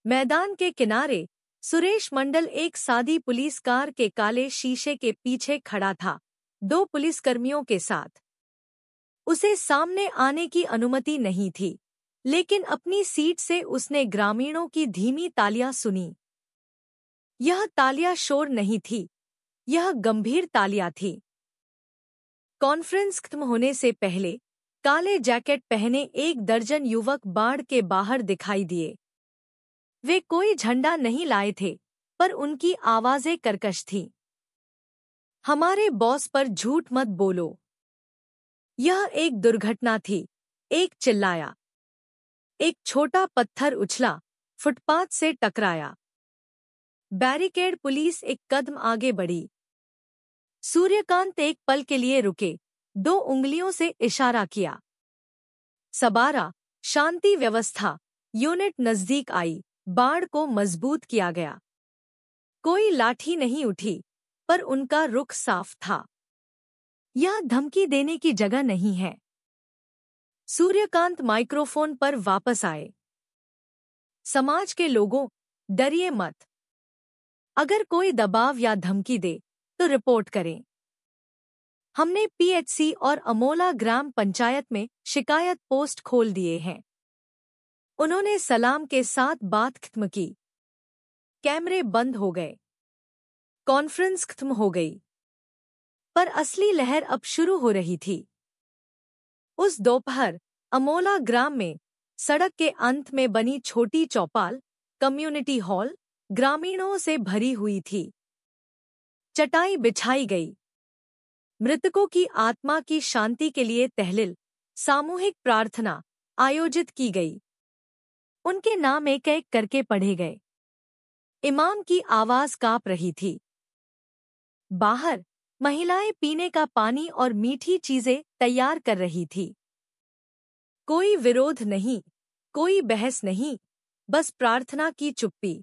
मैदान के किनारे सुरेश मंडल एक सादी पुलिस कार के काले शीशे के पीछे खड़ा था, 2 पुलिसकर्मियों के साथ। उसे सामने आने की अनुमति नहीं थी, लेकिन अपनी सीट से उसने ग्रामीणों की धीमी तालियां सुनी। यह तालियां शोर नहीं थी, यह गंभीर तालियां थी। कॉन्फ्रेंस खत्म होने से पहले काले जैकेट पहने 1 दर्जन युवक बाड़ के बाहर दिखाई दिए। वे कोई झंडा नहीं लाए थे, पर उनकी आवाजें कर्कश थीं। हमारे बॉस पर झूठ मत बोलो। यह एक दुर्घटना थी, एक चिल्लाया। एक छोटा पत्थर उछला, फुटपाथ से टकराया। बैरिकेड पुलिस एक कदम आगे बढ़ी। सूर्यकांत एक पल के लिए रुके, 2 उंगलियों से इशारा किया। सबारा, शांति व्यवस्था यूनिट नजदीक आई, बाड़ को मजबूत किया गया। कोई लाठी नहीं उठी, पर उनका रुख साफ था। यह धमकी देने की जगह नहीं है। सूर्यकांत माइक्रोफोन पर वापस आए। समाज के लोगों, डरिए मत। अगर कोई दबाव या धमकी दे तो रिपोर्ट करें। हमने पीएचसी और अमोला ग्राम पंचायत में शिकायत पोस्ट खोल दिए हैं। उन्होंने सलाम के साथ बात खत्म की। कैमरे बंद हो गए। कॉन्फ्रेंस खत्म हो गई। पर असली लहर अब शुरू हो रही थी। उस दोपहर अमोला ग्राम में सड़क के अंत में बनी छोटी चौपाल, कम्युनिटी हॉल, ग्रामीणों से भरी हुई थी। चटाई बिछाई गई। मृतकों की आत्मा की शांति के लिए तहलील, सामूहिक प्रार्थना आयोजित की गई। उनके नाम एक एक करके पढ़े गए। इमाम की आवाज कांप रही थी। बाहर महिलाएं पीने का पानी और मीठी चीजें तैयार कर रही थी। कोई विरोध नहीं, कोई बहस नहीं, बस प्रार्थना की चुप्पी।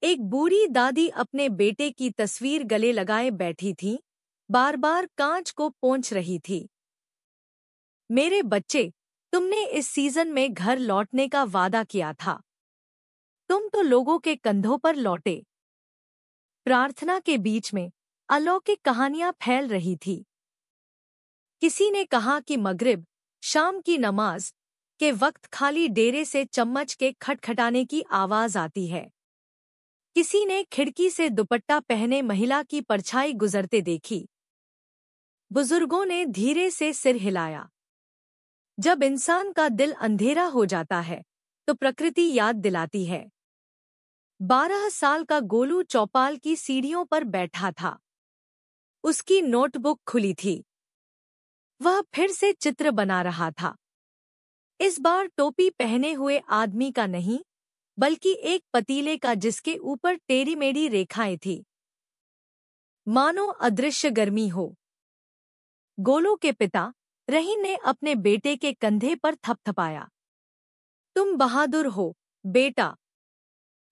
एक बूढ़ी दादी अपने बेटे की तस्वीर गले लगाए बैठी थी, बार बार कांच को पोंछ रही थी। मेरे बच्चे, तुमने इस सीजन में घर लौटने का वादा किया था। तुम तो लोगों के कंधों पर लौटे। प्रार्थना के बीच में अलौकिक कहानियां फैल रही थी। किसी ने कहा कि मगरिब, शाम की नमाज के वक्त खाली डेरे से चम्मच के खटखटाने की आवाज आती है। किसी ने खिड़की से दुपट्टा पहने महिला की परछाई गुजरते देखी। बुजुर्गों ने धीरे से सिर हिलाया। जब इंसान का दिल अंधेरा हो जाता है तो प्रकृति याद दिलाती है। 12 साल का गोलू चौपाल की सीढ़ियों पर बैठा था। उसकी नोटबुक खुली थी। वह फिर से चित्र बना रहा था। इस बार टोपी पहने हुए आदमी का नहीं, बल्कि एक पतीले का जिसके ऊपर टेढ़ी मेढ़ी रेखाएं थी, मानो अदृश्य गर्मी हो। गोलू के पिता रहीम ने अपने बेटे के कंधे पर थपथपाया। तुम बहादुर हो, बेटा।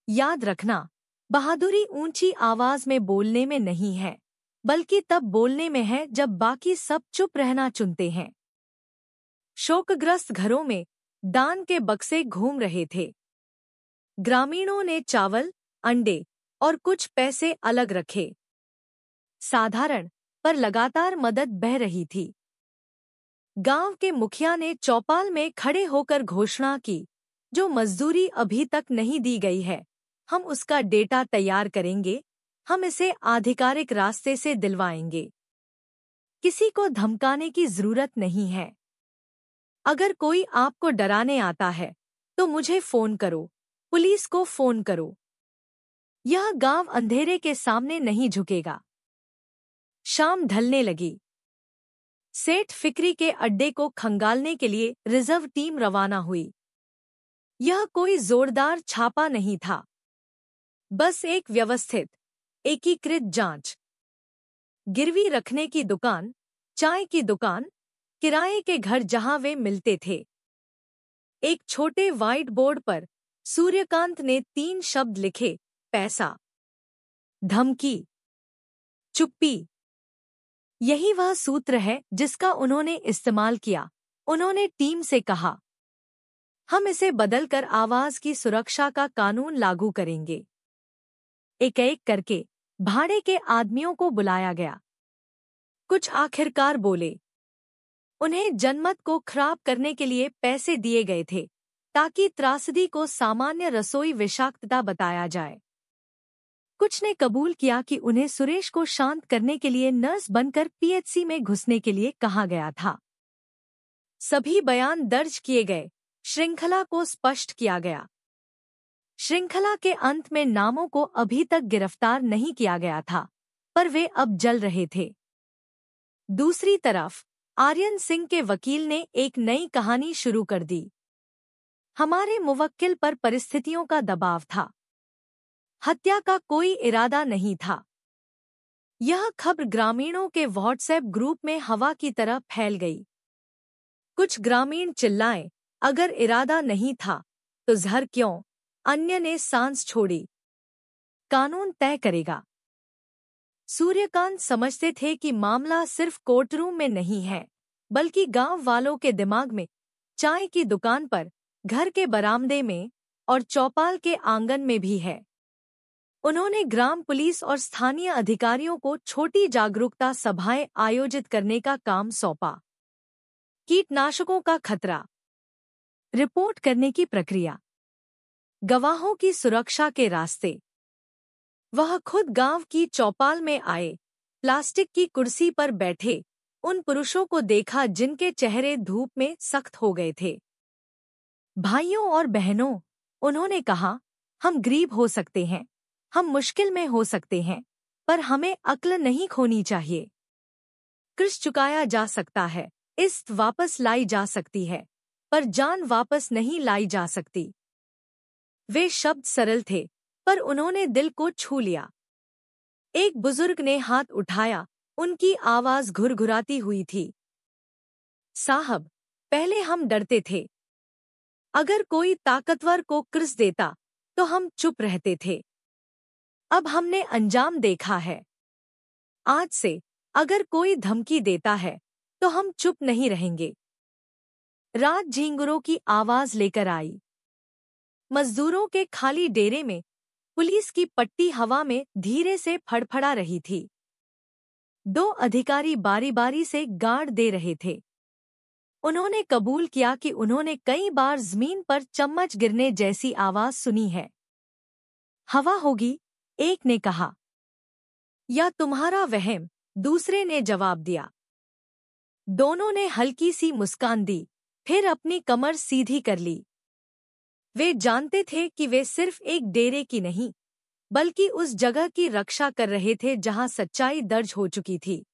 याद रखना, बहादुरी ऊंची आवाज में बोलने में नहीं है, बल्कि तब बोलने में है जब बाकी सब चुप रहना चुनते हैं। शोकग्रस्त घरों में दान के बक्से घूम रहे थे। ग्रामीणों ने चावल, अंडे और कुछ पैसे अलग रखे। साधारण पर लगातार मदद बह रही थी। गांव के मुखिया ने चौपाल में खड़े होकर घोषणा की, जो मजदूरी अभी तक नहीं दी गई है, हम उसका डेटा तैयार करेंगे। हम इसे आधिकारिक रास्ते से दिलवाएंगे। किसी को धमकाने की जरूरत नहीं है। अगर कोई आपको डराने आता है तो मुझे फोन करो, पुलिस को फोन करो। यह गांव अंधेरे के सामने नहीं झुकेगा। शाम ढलने लगी। सेठ फिक्री के अड्डे को खंगालने के लिए रिजर्व टीम रवाना हुई। यह कोई जोरदार छापा नहीं था, बस एक व्यवस्थित, एकीकृत जांच। गिरवी रखने की दुकान, चाय की दुकान, किराए के घर जहां वे मिलते थे। एक छोटे व्हाइट बोर्ड पर सूर्यकांत ने 3 शब्द लिखे, पैसा, धमकी, चुप्पी। यही वह सूत्र है जिसका उन्होंने इस्तेमाल किया। उन्होंने टीम से कहा, हम इसे बदलकर आवाज की सुरक्षा का कानून लागू करेंगे। एक एक करके भाड़े के आदमियों को बुलाया गया। कुछ आखिरकार बोले। उन्हें जनमत को खराब करने के लिए पैसे दिए गए थे, ताकि त्रासदी को सामान्य रसोई विषाक्तता बताया जाए। कुछ ने कबूल किया कि उन्हें सुरेश को शांत करने के लिए नर्स बनकर पीएचसी में घुसने के लिए कहा गया था। सभी बयान दर्ज किए गए, श्रृंखला को स्पष्ट किया गया। श्रृंखला के अंत में नामों को अभी तक गिरफ्तार नहीं किया गया था, पर वे अब जल रहे थे। दूसरी तरफ आर्यन सिंह के वकील ने एक नई कहानी शुरू कर दी। हमारे मुवक्किल पर परिस्थितियों का दबाव था। हत्या का कोई इरादा नहीं था। यह खबर ग्रामीणों के व्हाट्सएप ग्रुप में हवा की तरह फैल गई। कुछ ग्रामीण चिल्लाए, अगर इरादा नहीं था तो जहर क्यों? अन्य ने सांस छोड़ी, कानून तय करेगा। सूर्यकांत समझते थे कि मामला सिर्फ कोर्टरूम में नहीं है, बल्कि गांव वालों के दिमाग में, चाय की दुकान पर, घर के बरामदे में और चौपाल के आंगन में भी है। उन्होंने ग्राम पुलिस और स्थानीय अधिकारियों को छोटी जागरूकता सभाएं आयोजित करने का काम सौंपा। कीटनाशकों का खतरा, रिपोर्ट करने की प्रक्रिया, गवाहों की सुरक्षा के रास्ते। वह खुद गांव की चौपाल में आए, प्लास्टिक की कुर्सी पर बैठे उन पुरुषों को देखा जिनके चेहरे धूप में सख्त हो गए थे। भाइयों और बहनों, उन्होंने कहा, हम गरीब हो सकते हैं, हम मुश्किल में हो सकते हैं, पर हमें अक्ल नहीं खोनी चाहिए। कर्ज चुकाया जा सकता है, इज्जत वापस लाई जा सकती है, पर जान वापस नहीं लाई जा सकती। वे शब्द सरल थे, पर उन्होंने दिल को छू लिया। एक बुजुर्ग ने हाथ उठाया, उनकी आवाज घुरघुराती हुई थी। साहब, पहले हम डरते थे। अगर कोई ताकतवर को कर्ज देता तो हम चुप रहते थे। अब हमने अंजाम देखा है। आज से अगर कोई धमकी देता है तो हम चुप नहीं रहेंगे। रात झींगुरों की आवाज लेकर आई। मजदूरों के खाली डेरे में पुलिस की पट्टी हवा में धीरे से फड़फड़ा रही थी। 2 अधिकारी बारी-बारी से गार्ड दे रहे थे। उन्होंने कबूल किया कि उन्होंने कई बार जमीन पर चम्मच गिरने जैसी आवाज सुनी है। हवा होगी, एक ने कहा। या तुम्हारा वहम, दूसरे ने जवाब दिया। दोनों ने हल्की सी मुस्कान दी, फिर अपनी कमर सीधी कर ली। वे जानते थे कि वे सिर्फ एक डेरे की नहीं, बल्कि उस जगह की रक्षा कर रहे थे जहां सच्चाई दर्ज हो चुकी थी।